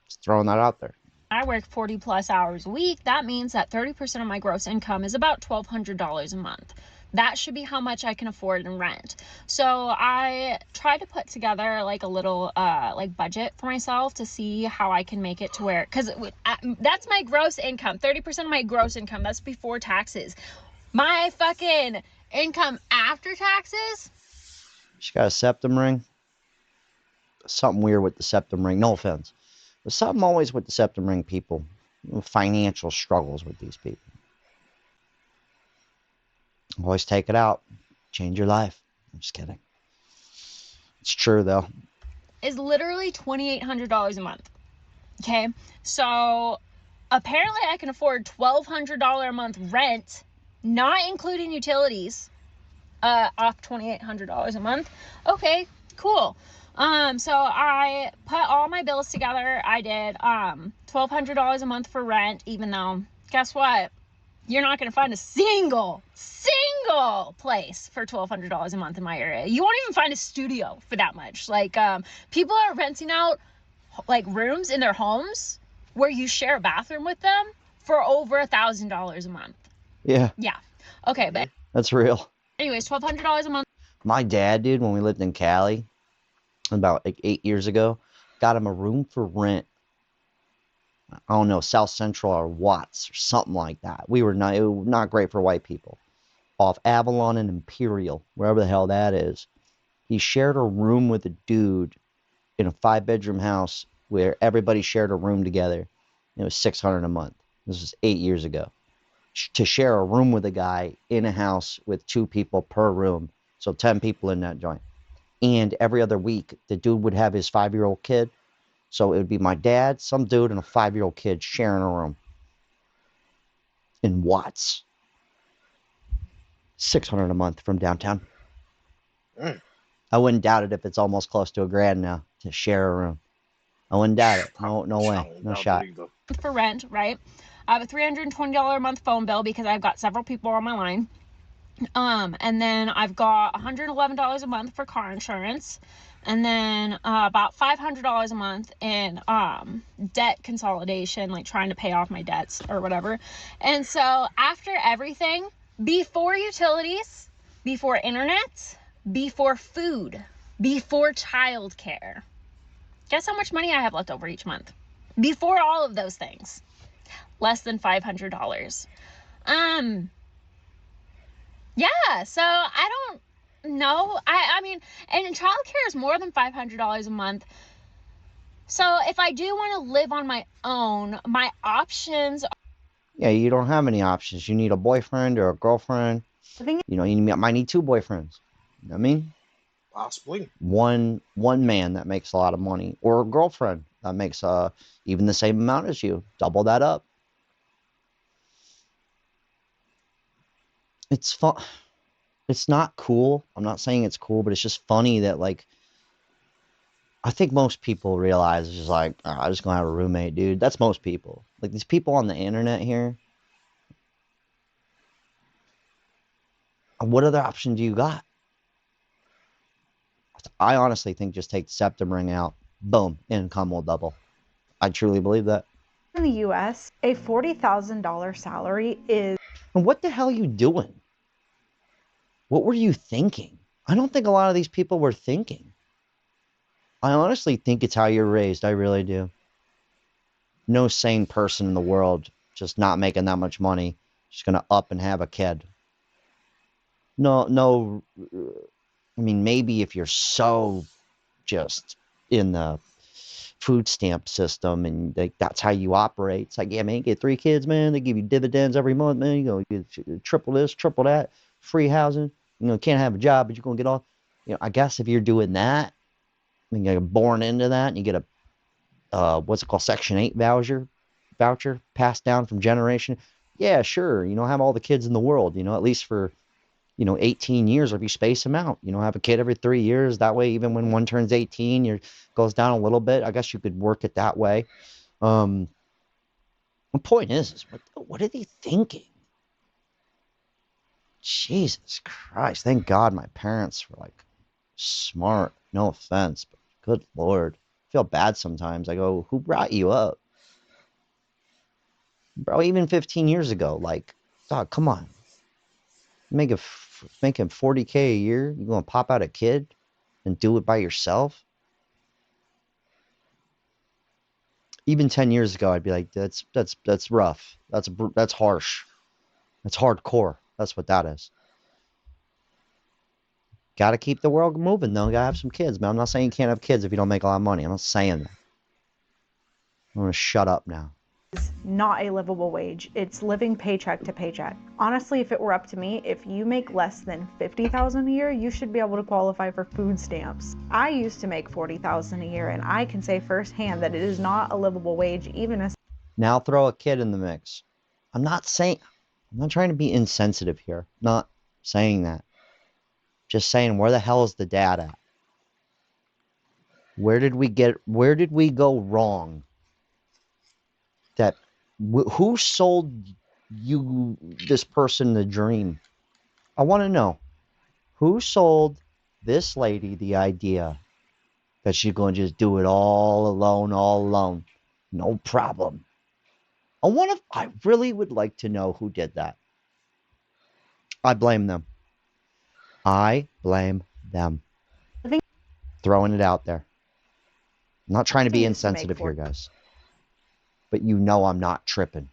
S: Just throwing that out there.
T: I work 40 plus hours a week, that means that 30% of my gross income is about $1,200 a month. That should be how much I can afford in rent. So I tried to put together like a little budget for myself to see how I can make it to where, because that's my gross income, 30% of my gross income, that's before taxes. My fucking income after taxes,
S: She got a septum ring. Something weird with the septum ring. No offense. But something always with the septum ring people. Financial struggles with these people. Always take it out. Change your life. I'm just kidding. It's true, though.
T: is literally $2,800 a month. Okay, so apparently I can afford $1,200 a month rent, not including utilities, off $2,800 a month. Okay, cool. So I put all my bills together. I did $1,200 a month for rent, even though, guess what? You're not going to find a single place for $1,200 a month in my area. You won't even find a studio for that much. Like, people are renting out like rooms in their homes where you share a bathroom with them for over $1,000 a month.
S: Yeah,
T: Yeah. Okay, but
S: that's real.
T: anyways, $1,200 a month.
S: My dad, dude, when we lived in Cali about like 8 years ago, got him a room for rent. I don't know, South Central or Watts or something like that. It was not great for white people. Off Avalon and Imperial, wherever the hell that is. He shared a room with a dude in a 5-bedroom house where everybody shared a room together. It was $600 a month. This was 8 years ago. To share a room with a guy in a house with 2 people per room, so 10 people in that joint. And every other week, the dude would have his 5-year-old kid. So it would be my dad, some dude, and a 5-year-old kid sharing a room in Watts. $600 a month from downtown. I wouldn't doubt it if it's almost close to $1,000 now to share a room. I wouldn't doubt it. No way. No shot.
T: For rent, right? I have a $320 a month phone bill because I've got several people on my line. And then I've got $111 a month for car insurance, and then about $500 a month in debt consolidation, like trying to pay off my debts or whatever. And so after everything, before utilities, before internet, before food, before childcare, guess how much money I have left over each month? Before all of those things, less than $500. Yeah, so I don't know. I mean, and childcare is more than $500 a month. So if I do want to live on my own, my options are...
S: Yeah, you don't have any options. You need a boyfriend or a girlfriend. You know, you might need 2 boyfriends. You know what I mean?
A: Possibly.
S: One man that makes a lot of money, or a girlfriend that makes even the same amount as you. Double that up. It's fun. It's not cool. I'm not saying it's cool, but it's just funny that, like, I think most people realize it's just like, oh, I'm just gonna have a roommate, dude. That's most people. Like, these people on the internet here. What other option do you got? I honestly think just take the septum ring out. Boom, income will double. I truly believe that.
U: In the US, a $40,000 salary is...
S: And what the hell are you doing? What were you thinking? I don't think a lot of these people were thinking. I honestly think it's how you're raised. I really do. No sane person in the world just not making that much money, just gonna up and have a kid. No. I mean, maybe if you're so just in the food stamp system and like that's how you operate. It's like, yeah, man, you get 3 kids, man. They give you dividends every month, man. You get triple this, triple that, free housing. You know, can't have a job, but you're gonna get all. You know, I guess if you're doing that, I mean, you're born into that, and you get a what's it called, Section 8 voucher passed down from generation. Yeah, sure. You know, have all the kids in the world. You know, at least for 18 years, or if you space them out, have a kid every 3 years. That way, even when one turns 18, it goes down a little bit. I guess you could work it that way. The point is what are they thinking? Jesus Christ. Thank God my parents were like smart. No offense, but good Lord. I feel bad sometimes. I go, who brought you up? Bro, even 15 years ago, like, dog, come on. Making $40K a year, you gonna pop out a kid and do it by yourself? Even 10 years ago, I'd be like, that's rough. That's harsh. That's hardcore. That's what that is. Got to keep the world moving, though. Got to have some kids, man. I'm not saying you can't have kids if you don't make a lot of money. I'm not saying that. I'm gonna shut up now.
U: Not a livable wage. It's living paycheck to paycheck. Honestly, if it were up to me, if you make less than $50,000 a year, you should be able to qualify for food stamps. I used to make $40,000 a year, and I can say firsthand that it is not a livable wage, even as...
S: Now throw a kid in the mix. I'm not trying to be insensitive here. Not saying that. Just saying, where the hell is the dad at? Where did we go wrong? Who sold you, this person, the dream? I want to know. Who sold this lady the idea that she's going to just do it all alone? No problem. I really would like to know who did that. I blame them. I blame them. Throwing it out there. I'm not trying to be insensitive here, guys. But you know I'm not tripping.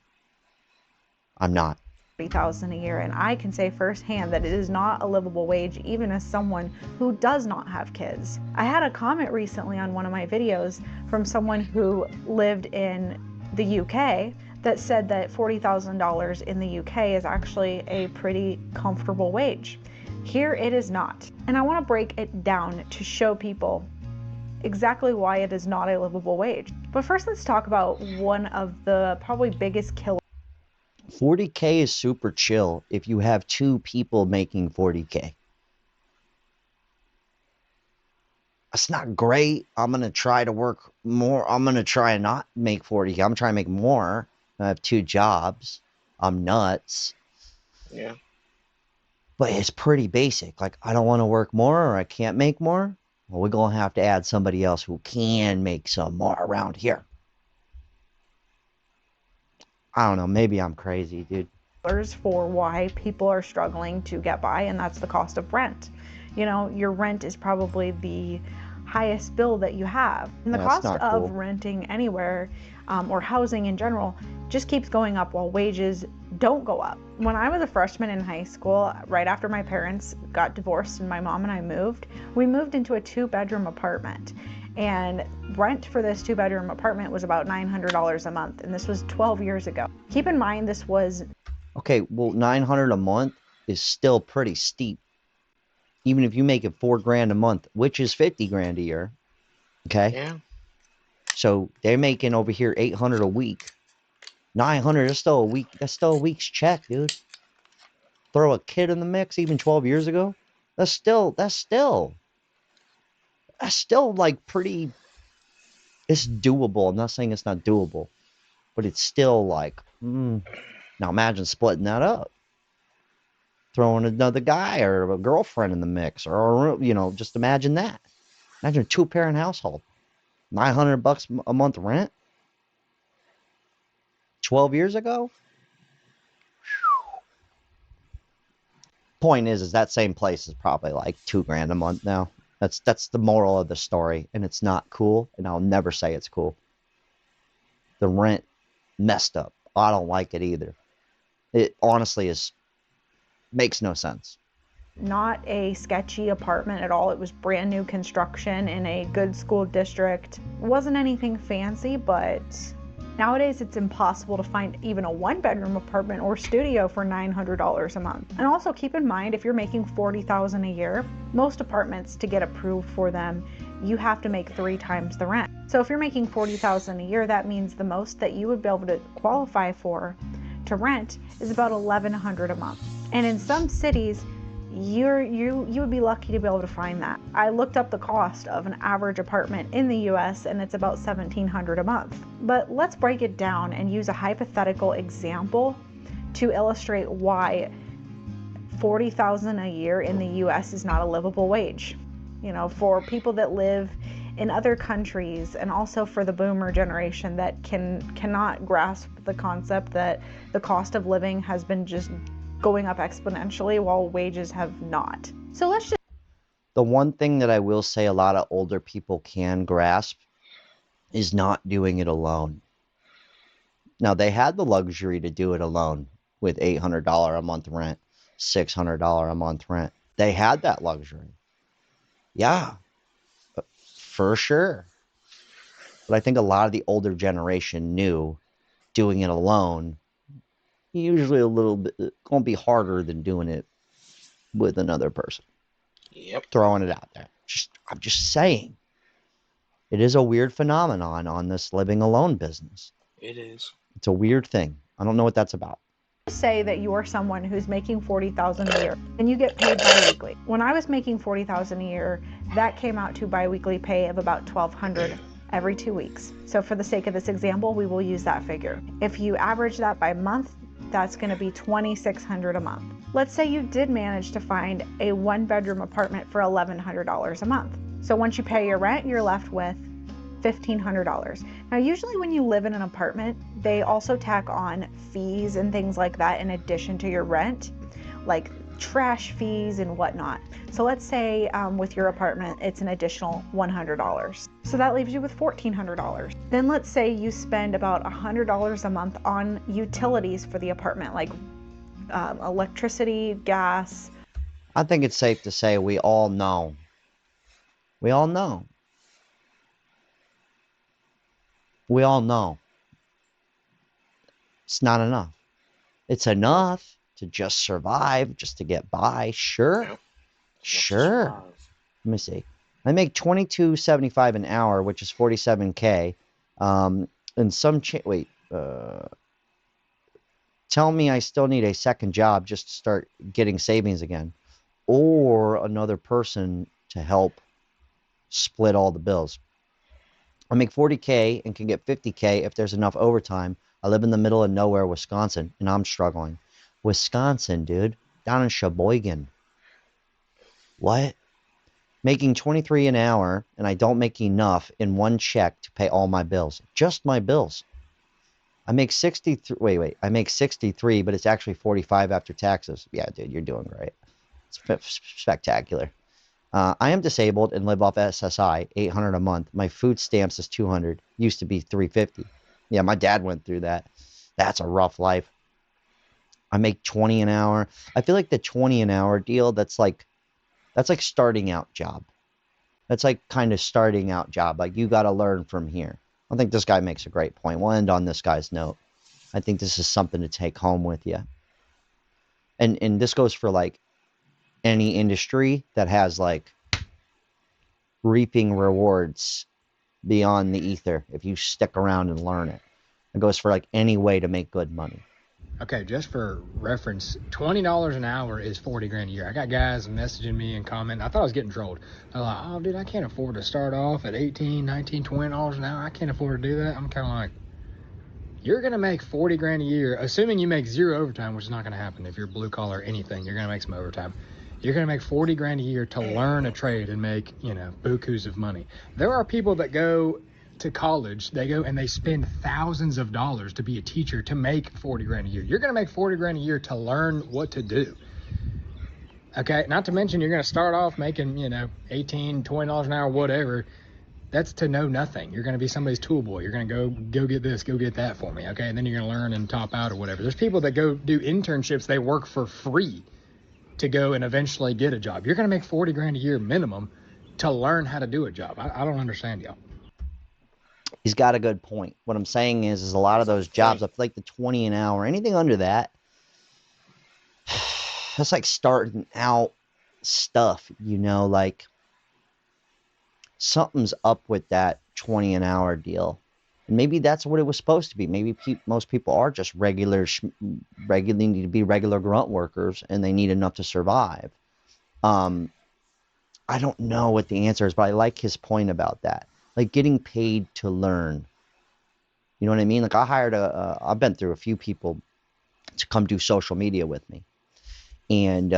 S: I'm not.
U: $40,000 a year, and I can say firsthand that it is not a livable wage, even as someone who does not have kids. I had a comment recently on one of my videos from someone who lived in the UK that said that $40,000 in the UK is actually a pretty comfortable wage. Here it is not. And I want to break it down to show people exactly why it is not a livable wage. But first, let's talk about one of the probably biggest killers.
S: 40K is super chill if you have 2 people making 40K. That's not great. I'm going to try to work more. I'm going to try and not make 40K. I'm trying to make more. I have 2 jobs. I'm nuts.
A: Yeah.
S: But it's pretty basic. Like, I don't want to work more or I can't make more. Well, we're going to have to add somebody else who can make some more around here. I don't know. Maybe I'm crazy, dude.
U: For why people are struggling to get by, and that's the cost of rent. You know, your rent is probably the highest bill that you have. And the cost of renting anywhere or housing in general just keeps going up while wages don't go up. When I was a freshman in high school, right after my parents got divorced and my mom and I moved, we moved into a 2-bedroom apartment. And rent for this 2-bedroom apartment was about $900 a month, and this was 12 years ago. Keep in mind this was...
S: Okay, well, $900 a month is still pretty steep. Even if you make it $4,000 a month, which is $50,000 a year. Okay?
A: Yeah.
S: So they're making over here $800 a week. $900 is still a week. That's still a week's check, dude. Throw a kid in the mix even 12 years ago. That's still like pretty. It's doable. I'm not saying it's not doable, but it's still like. Now imagine splitting that up, throwing another guy or a girlfriend in the mix, or just imagine that. Imagine a 2-parent household, $900 a month rent. 12 years ago. Point is that same place is probably like $2,000 a month now. That's the moral of the story, and it's not cool, and I'll never say it's cool. The rent messed up. I don't like it either. It honestly makes no sense.
U: Not a sketchy apartment at all. It was brand new construction in a good school district. It wasn't anything fancy, but nowadays it's impossible to find even a 1-bedroom apartment or studio for $900 a month. And also keep in mind, if you're making $40,000 a year, most apartments, to get approved for them, you have to make 3 times the rent. So if you're making $40,000 a year, that means the most that you would be able to qualify for to rent is about $1,100 a month. And in some cities, you would be lucky to be able to find that. I looked up the cost of an average apartment in the US, and it's about $1,700 a month. But let's break it down and use a hypothetical example to illustrate why $40,000 a year in the US is not a livable wage. You know, for people that live in other countries, and also for the boomer generation that cannot grasp the concept that the cost of living has been just going up exponentially while wages have not. So let's just...
S: The one thing that I will say a lot of older people can grasp is not doing it alone. Now, they had the luxury to do it alone with $800 a month rent, $600 a month rent. They had that luxury. Yeah, for sure. But I think a lot of the older generation knew doing it alone usually a little bit gonna be harder than doing it with another person.
A: Yep.
S: Throwing it out there. I'm just saying. It is a weird phenomenon on this living alone business.
A: It is.
S: It's a weird thing. I don't know what that's about.
U: Say that you are someone who's making $40,000 a year and you get paid bi-weekly. When I was making $40,000 a year, that came out to bi-weekly pay of about $1,200 every 2 weeks. So for the sake of this example, we will use that figure. If you average that by month, that's going to be $2,600 a month. Let's say you did manage to find a 1-bedroom apartment for $1,100 a month. So once you pay your rent, you're left with $1,500. Now, usually when you live in an apartment, they also tack on fees and things like that in addition to your rent, like trash fees and whatnot. So let's say with your apartment, it's an additional $100. So that leaves you with $1,400. Then let's say you spend about $100 a month on utilities for the apartment, like electricity, gas.
S: I think it's safe to say we all know. We all know. We all know. It's not enough. It's enough to just survive, just to get by. Sure.
A: Yep.
S: Sure. Let me see. I make $22.75 an hour, which is $47K. And some wait. Tell me I still need a second job just to start getting savings again, or another person to help split all the bills. I make $40K and can get $50K if there's enough overtime. I live in the middle of nowhere, Wisconsin, and I'm struggling. Wisconsin, dude, down in Sheboygan. What? Making $23 an hour, and I don't make enough in one check to pay all my bills. Just my bills. I make 63. Wait. I make 63, but it's actually 45 after taxes. Yeah, dude, you're doing great. It's spectacular. I am disabled and live off SSI, $800 a month. My food stamps is $200. Used to be $350. Yeah, my dad went through that. That's a rough life. I make $20 an hour. I feel like the $20 an hour deal, that's like starting out job. That's like kind of starting out job. Like, you got to learn from here. I think this guy makes a great point. We'll end on this guy's note. I think this is something to take home with you. And this goes for like any industry that has like reaping rewards beyond the ether if you stick around and learn it. It goes for like any way to make good money.
C: Okay, just for reference, $20 an hour is $40 grand a year. I got guys messaging me and commenting. I thought I was getting trolled. They're like, oh, dude, I can't afford to start off at $18, $19, $20 an hour. I can't afford to do that. I'm kind of like, you're going to make $40 grand a year, assuming you make zero overtime, which is not going to happen. If you're blue collar or anything, you're going to make some overtime. You're going to make $40 grand a year to learn a trade and make, bukus of money. There are people that go to college, they go and they spend thousands of dollars to be a teacher to make $40 grand a year. You're going to make $40 grand a year to learn what to do. Okay, not to mention you're going to start off making, $18, $20 an hour, whatever. That's to know nothing. You're going to be somebody's tool boy. You're going to go get this, go get that for me, okay? And then you're going to learn and top out or whatever. There's people that go do internships, they work for free to go and eventually get a job. You're going to make $40 grand a year minimum to learn how to do a job. I don't understand y'all.
S: He's got a good point. What I'm saying is a lot of those jobs, up like the 20 an hour, anything under that, that's like starting out stuff, like something's up with that 20 an hour deal. And maybe that's what it was supposed to be. Maybe most people are just regular need to be regular grunt workers, and they need enough to survive. I don't know what the answer is, but I like his point about that. Like getting paid to learn. You know what I mean? Like I hired I've been through a few people to come do social media with me. And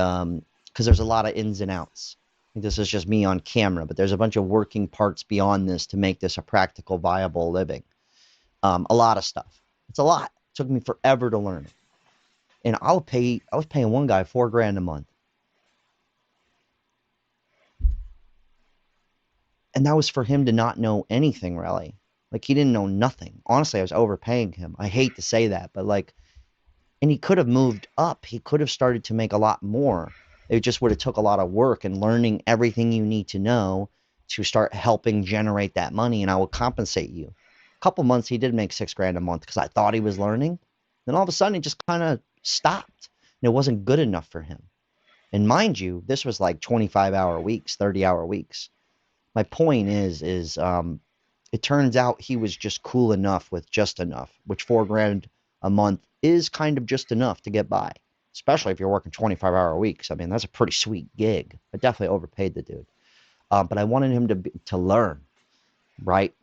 S: because there's a lot of ins and outs. This is just me on camera, but there's a bunch of working parts beyond this to make this a practical, viable living. A lot of stuff. It's a lot. It took me forever to learn it. And I was paying one guy $4,000 a month. And that was for him to not know anything, really. Like, he didn't know nothing. Honestly, I was overpaying him. I hate to say that, but and he could have moved up. He could have started to make a lot more. It just would have took a lot of work and learning everything you need to know to start helping generate that money, and I will compensate you. A couple months, he did make $6,000 a month because I thought he was learning. Then all of a sudden, it just kind of stopped, and it wasn't good enough for him. And mind you, this was like 25-hour weeks, 30-hour weeks. My point is it turns out he was just cool enough with just enough, which $4,000 a month is kind of just enough to get by, especially if you're working 25-hour weeks. I mean, that's a pretty sweet gig. I definitely overpaid the dude. But I wanted him to learn, right?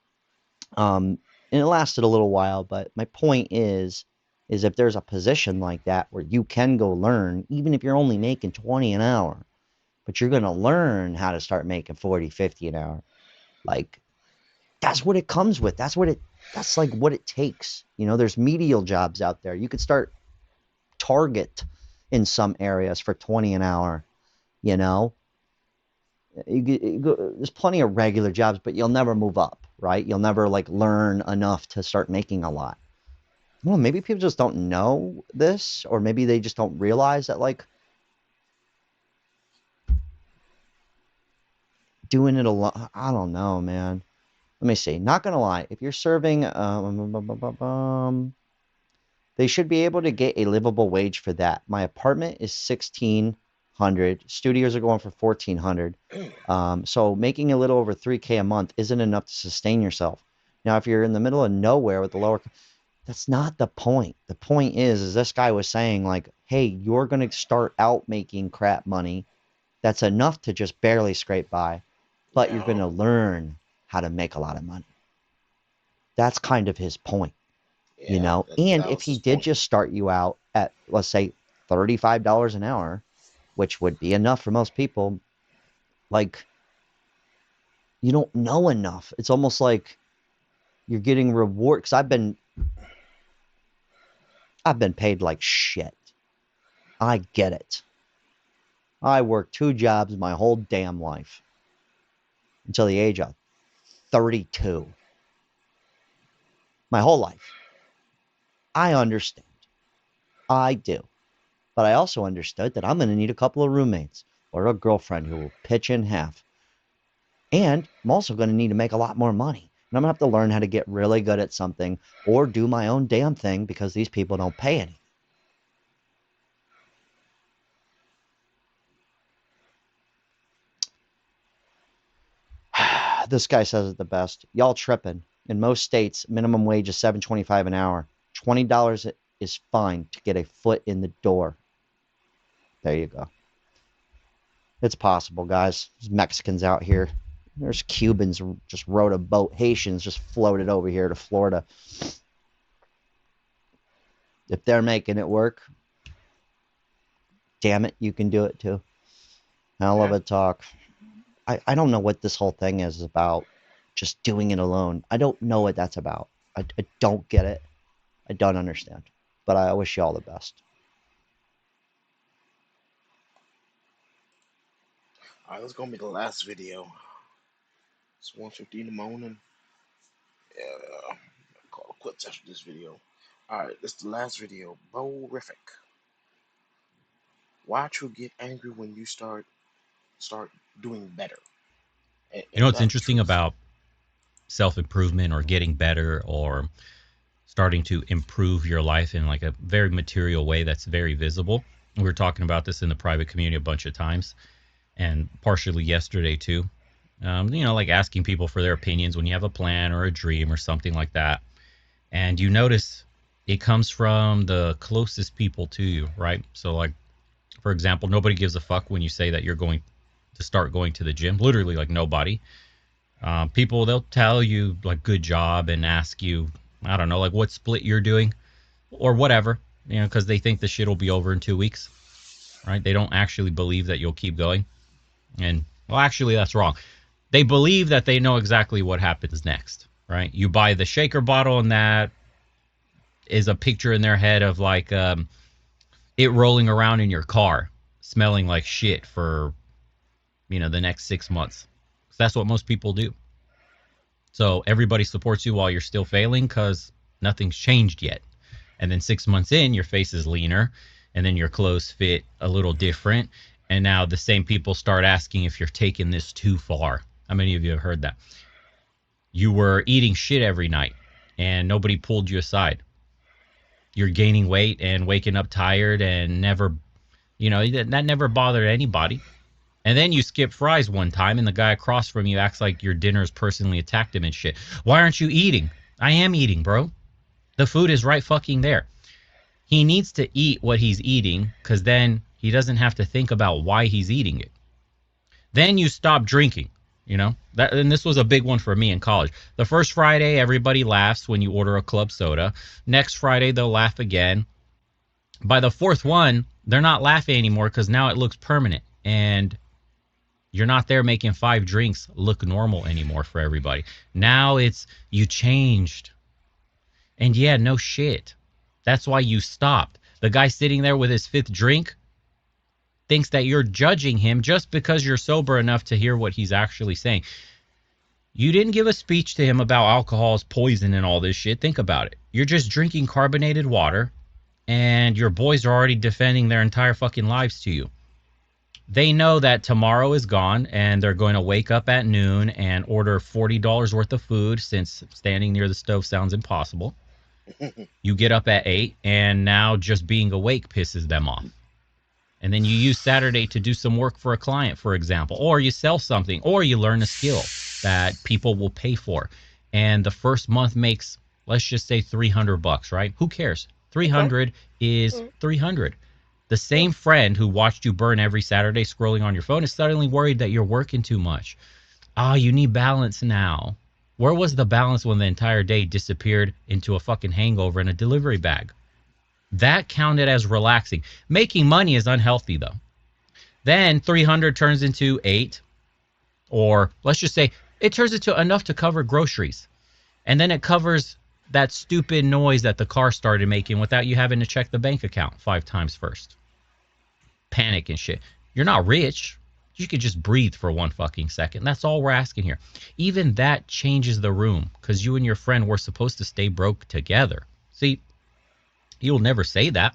S: And it lasted a little while, but my point is if there's a position like that where you can go learn, even if you're only making 20 an hour, but you're going to learn how to start making 40, 50 an hour. Like, that's what it comes with. That's like what it takes. You know, there's medial jobs out there. You could start Target in some areas for 20 an hour, you know. There's plenty of regular jobs, but you'll never move up, right? You'll never like learn enough to start making a lot. Well, maybe people just don't know this, or maybe they just don't realize that, like, doing it alone. I don't know, man. Let me see. Not gonna lie, if you're serving, they should be able to get a livable wage for that. My apartment is $1,600. Studios are going for $1,400. So making a little over $3K a month isn't enough to sustain yourself. Now, if you're in the middle of nowhere with a lower, that's not the point. The point is this guy was saying, like, hey, you're going to start out making crap money. That's enough to just barely scrape by, but you're going to learn how to make a lot of money. That's kind of his point. You know, and if he did just start you out at, let's say, $35 an hour, which would be enough for most people, like, you don't know enough. It's almost like you're getting reward. Because I've been paid like shit. I get it. I worked 2 jobs my whole damn life until the age of 32. My whole life. I understand. I do. But I also understood that I'm going to need a couple of roommates or a girlfriend who will pitch in half. And I'm also going to need to make a lot more money. And I'm going to have to learn how to get really good at something or do my own damn thing because these people don't pay any. This guy says it the best. Y'all tripping. In most states, minimum wage is $7.25 an hour. $20 is fine to get a foot in the door. There you go. It's possible, guys. There's Mexicans out here. There's Cubans who just rode a boat. Haitians just floated over here to Florida. If they're making it work, damn it, you can do it too. Hell of a talk. I don't know what this whole thing is about. Just doing it alone. I don't know what that's about. I don't get it. I don't understand. But I wish you all the best.
A: Alright, let's go make the last video. It's 1:50 in the morning. Yeah, I'll call it quits after this video. Alright, this is the last video. Bo-rific. Watch you get angry when you start doing better.
D: You know what's interesting about self-improvement or getting better or starting to improve your life in like a very material way that's very visible? We were talking about this in the private community a bunch of times, and partially yesterday too. You know, like asking people for their opinions when you have a plan or a dream or something like that. And you notice it comes from the closest people to you, right? So like, for example, nobody gives a fuck when you say that you're going to start going to the gym. Literally, like nobody. People, they'll tell you like good job and ask you, I don't know, like what split you're doing or whatever, you know, because they think the shit will be over in 2 weeks, right? They don't actually believe that you'll keep going. And well, actually, that's wrong. They believe that they know exactly what happens next, right? You buy the shaker bottle and that is a picture in their head of like it rolling around in your car smelling like shit for, you know, the next 6 months. That's what most people do. So everybody supports you while you're still failing because nothing's changed yet. And then 6 months in, your face is leaner and then your clothes fit a little different. And now the same people start asking if you're taking this too far. How many of you have heard that? You were eating shit every night and nobody pulled you aside. You're gaining weight and waking up tired and never, you know, that never bothered anybody. And then you skip fries one time and the guy across from you acts like your dinner's personally attacked him and shit. Why aren't you eating? I am eating, bro. The food is right fucking there. He needs to eat what he's eating because then he doesn't have to think about why he's eating it. Then you stop drinking, you know? And this was a big one for me in college. The first Friday, everybody laughs when you order a club soda. Next Friday, they'll laugh again. By the fourth one, they're not laughing anymore because now it looks permanent. And You're not there making 5 drinks look normal anymore for everybody. Now it's you changed. And yeah, no shit. That's why you stopped. The guy sitting there with his 5th drink thinks that you're judging him just because you're sober enough to hear what he's actually saying. You didn't give a speech to him about alcohol is poison and all this shit. Think about it. You're just drinking carbonated water, and your boys are already defending their entire fucking lives to you. They know that tomorrow is gone, and they're going to wake up at noon and order $40 worth of food, since standing near the stove sounds impossible. You get up at 8, and now just being awake pisses them off. And then you use Saturday to do some work for a client, for example, or you sell something, or you learn a skill that people will pay for. And the first month makes, let's just say $300, right? Who cares? 300 is 300. The same friend who watched you burn every Saturday scrolling on your phone is suddenly worried that you're working too much. Ah, you need balance now. Where was the balance when the entire day disappeared into a fucking hangover in a delivery bag? That counted as relaxing. Making money is unhealthy, though. Then 300 turns into 8. Or let's just say it turns into enough to cover groceries. And then it covers that stupid noise that the car started making without you having to check the bank account 5 times first. Panic and shit. You're not rich. You could just breathe for 1 fucking second. That's all we're asking here. Even that changes the room, because you and your friend were supposed to stay broke together. See, you'll never say that.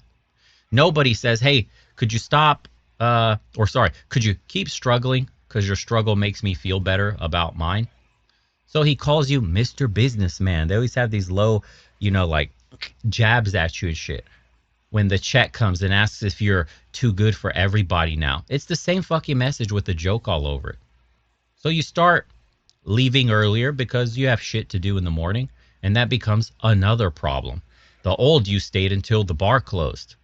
D: Nobody says, hey, could you stop, could you keep struggling because your struggle makes me feel better about mine? So he calls you Mr. Businessman. They always have these low, like jabs at you and shit. When the check comes and asks if you're too good for everybody now. It's the same fucking message with a joke all over it. So you start leaving earlier because you have shit to do in the morning, and that becomes another problem. The old you stayed until the bar closed.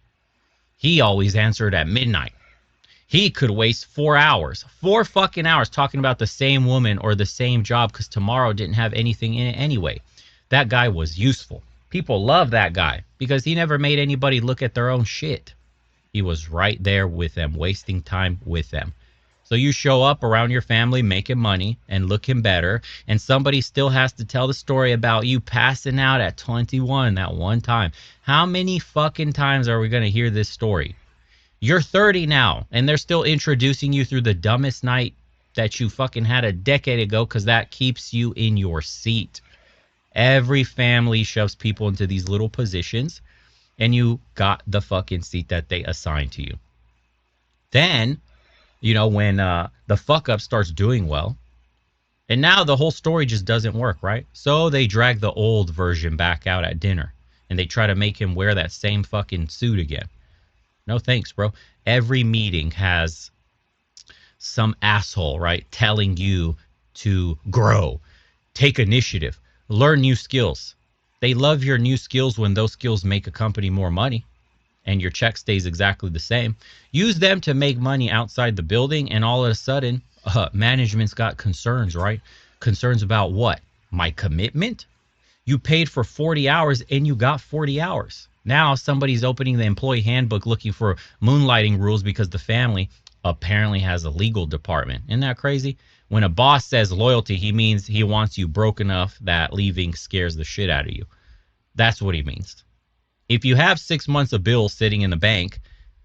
D: He always answered at midnight. He could waste 4 hours, 4 fucking hours talking about the same woman or the same job because tomorrow didn't have anything in it anyway. That guy was useful. People love that guy because he never made anybody look at their own shit. He was right there with them, wasting time with them. So you show up around your family making money and looking better, and somebody still has to tell the story about you passing out at 21 that one time. How many fucking times are we going to hear this story? You're 30 now, and they're still introducing you through the dumbest night that you fucking had a decade ago because that keeps you in your seat. Every family shoves people into these little positions, and you got the fucking seat that they assigned to you. Then, when the fuck up starts doing well, and now the whole story just doesn't work, right? So they drag the old version back out at dinner, and they try to make him wear that same fucking suit again. No thanks, bro. Every meeting has some asshole, right, telling you to grow, take initiative, learn new skills. They love your new skills when those skills make a company more money and your check stays exactly the same. Use them to make money outside the building, and all of a sudden, management's got concerns, right? Concerns about what? My commitment? You paid for 40 hours and you got 40 hours. Now somebody's opening the employee handbook looking for moonlighting rules because the family apparently has a legal department. Isn't that crazy? When a boss says loyalty, he means he wants you broke enough that leaving scares the shit out of you. That's what he means. If you have 6 months of bills sitting in the bank,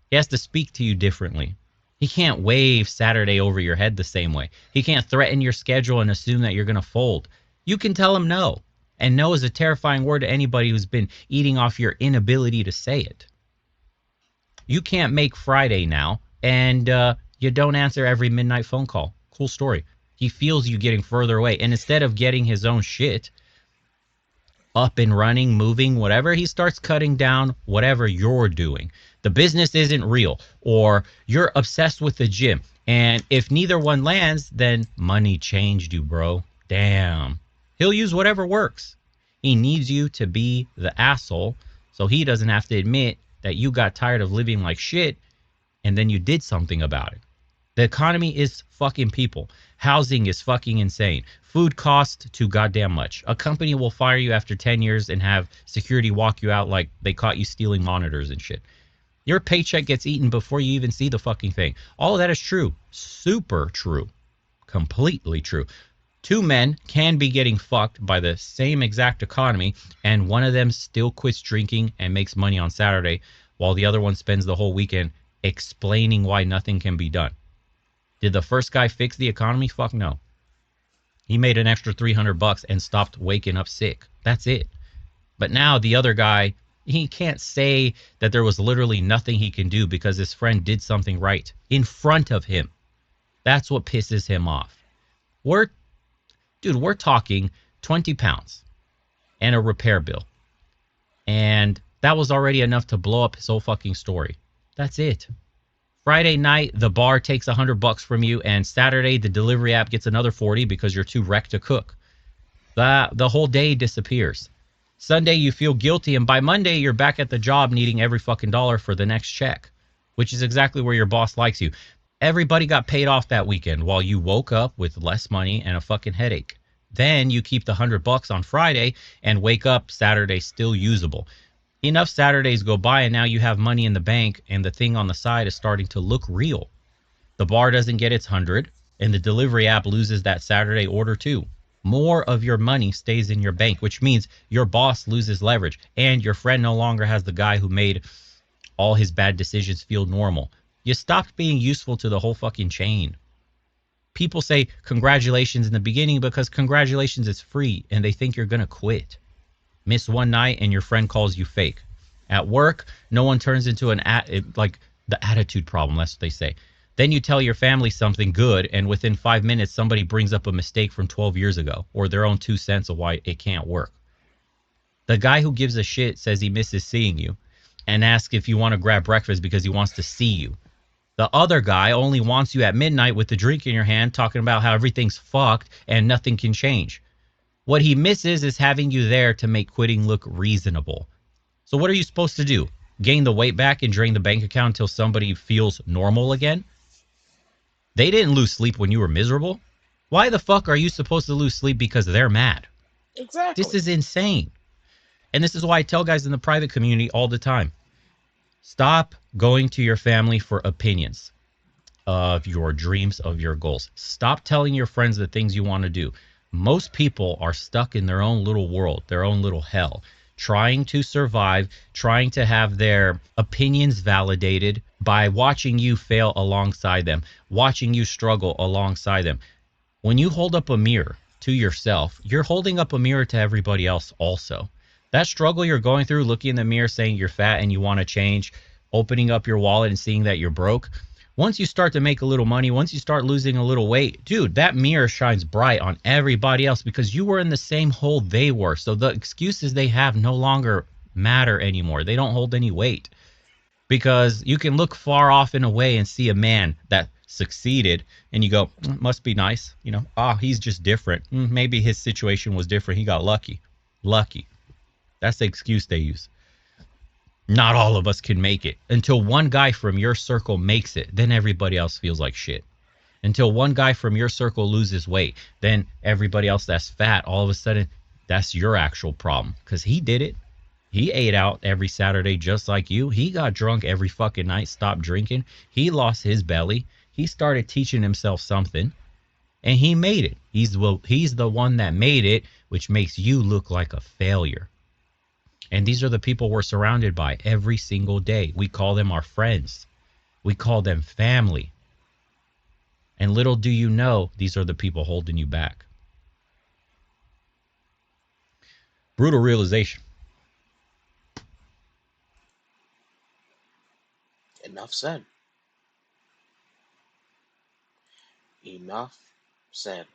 D: he has to speak to you differently. He can't wave Saturday over your head the same way. He can't threaten your schedule and assume that you're going to fold. You can tell him no. And no is a terrifying word to anybody who's been eating off your inability to say it. You can't make Friday now, and you don't answer every midnight phone call. Cool story. He feels you getting further away, and instead of getting his own shit up and running, moving, whatever, he starts cutting down whatever you're doing. The business isn't real, or you're obsessed with the gym, and if neither one lands, then money changed you, bro. Damn. He'll use whatever works. He needs you to be the asshole so he doesn't have to admit that you got tired of living like shit and then you did something about it. The economy is fucking people. Housing is fucking insane. Food costs too goddamn much. A company will fire you after 10 years and have security walk you out like they caught you stealing monitors and shit. Your paycheck gets eaten before you even see the fucking thing. All of that is true. Super true. completely true. Two men can be getting fucked by the same exact economy, and one of them still quits drinking and makes money on Saturday, while the other one spends the whole weekend explaining why nothing can be done. Did the first guy fix the economy? Fuck no. He made an extra $300 and stopped waking up sick. That's it. But now the other guy, he can't say that there was literally nothing he can do because his friend did something right in front of him. That's what pisses him off. We're talking 20 pounds and a repair bill. And that was already enough to blow up his whole fucking story. That's it. Friday night, the bar takes $100 from you, and Saturday, the delivery app gets another 40 because you're too wrecked to cook. The whole day disappears. Sunday, you feel guilty, and by Monday, you're back at the job needing every fucking dollar for the next check, which is exactly where your boss likes you. Everybody got paid off that weekend while you woke up with less money and a fucking headache. Then you keep the $100 on Friday and wake up Saturday still usable. Enough Saturdays go by and now you have money in the bank and the thing on the side is starting to look real. The bar doesn't get its 100 and the delivery app loses that Saturday order too. More of your money stays in your bank, which means your boss loses leverage and your friend no longer has the guy who made all his bad decisions feel normal. You stopped being useful to the whole fucking chain. People say congratulations in the beginning because congratulations is free and they think you're going to quit. Miss one night and your friend calls you fake. At work, no one turns into like the attitude problem, that's what they say. Then you tell your family something good and within 5 minutes somebody brings up a mistake from 12 years ago or their own 2 cents of why it can't work. The guy who gives a shit says he misses seeing you and asks if you want to grab breakfast because he wants to see you. The other guy only wants you at midnight with the drink in your hand talking about how everything's fucked and nothing can change. What he misses is having you there to make quitting look reasonable. So what are you supposed to do? Gain the weight back and drain the bank account until somebody feels normal again? They didn't lose sleep when you were miserable. Why the fuck are you supposed to lose sleep because they're mad?
A: Exactly.
D: This is insane. And this is why I tell guys in the private community all the time. Stop going to your family for opinions of your dreams, of your goals. Stop telling your friends the things you want to do. Most people are stuck in their own little world, their own little hell, trying to survive, trying to have their opinions validated by watching you fail alongside them, watching you struggle alongside them. When you hold up a mirror to yourself, you're holding up a mirror to everybody else also. That struggle you're going through, looking in the mirror, saying you're fat and you want to change, opening up your wallet and seeing that you're broke. Once you start to make a little money, once you start losing a little weight, dude, that mirror shines bright on everybody else because you were in the same hole they were. So the excuses they have no longer matter anymore. They don't hold any weight because you can look far off in a way and see a man that succeeded and you go, must be nice. You know, he's just different. Maybe his situation was different. He got lucky. That's the excuse they use. Not all of us can make it. Until one guy from your circle makes it, then everybody else feels like shit. Until one guy from your circle loses weight, then everybody else that's fat, all of a sudden, that's your actual problem. Because he did it. He ate out every Saturday just like you. He got drunk every fucking night, stopped drinking. He lost his belly. He started teaching himself something. And he made it. He's the one that made it, which makes you look like a failure. And these are the people we're surrounded by every single day. We call them our friends. We call them family. And little do you know, these are the people holding you back. Brutal realization.
A: Enough said. Enough said.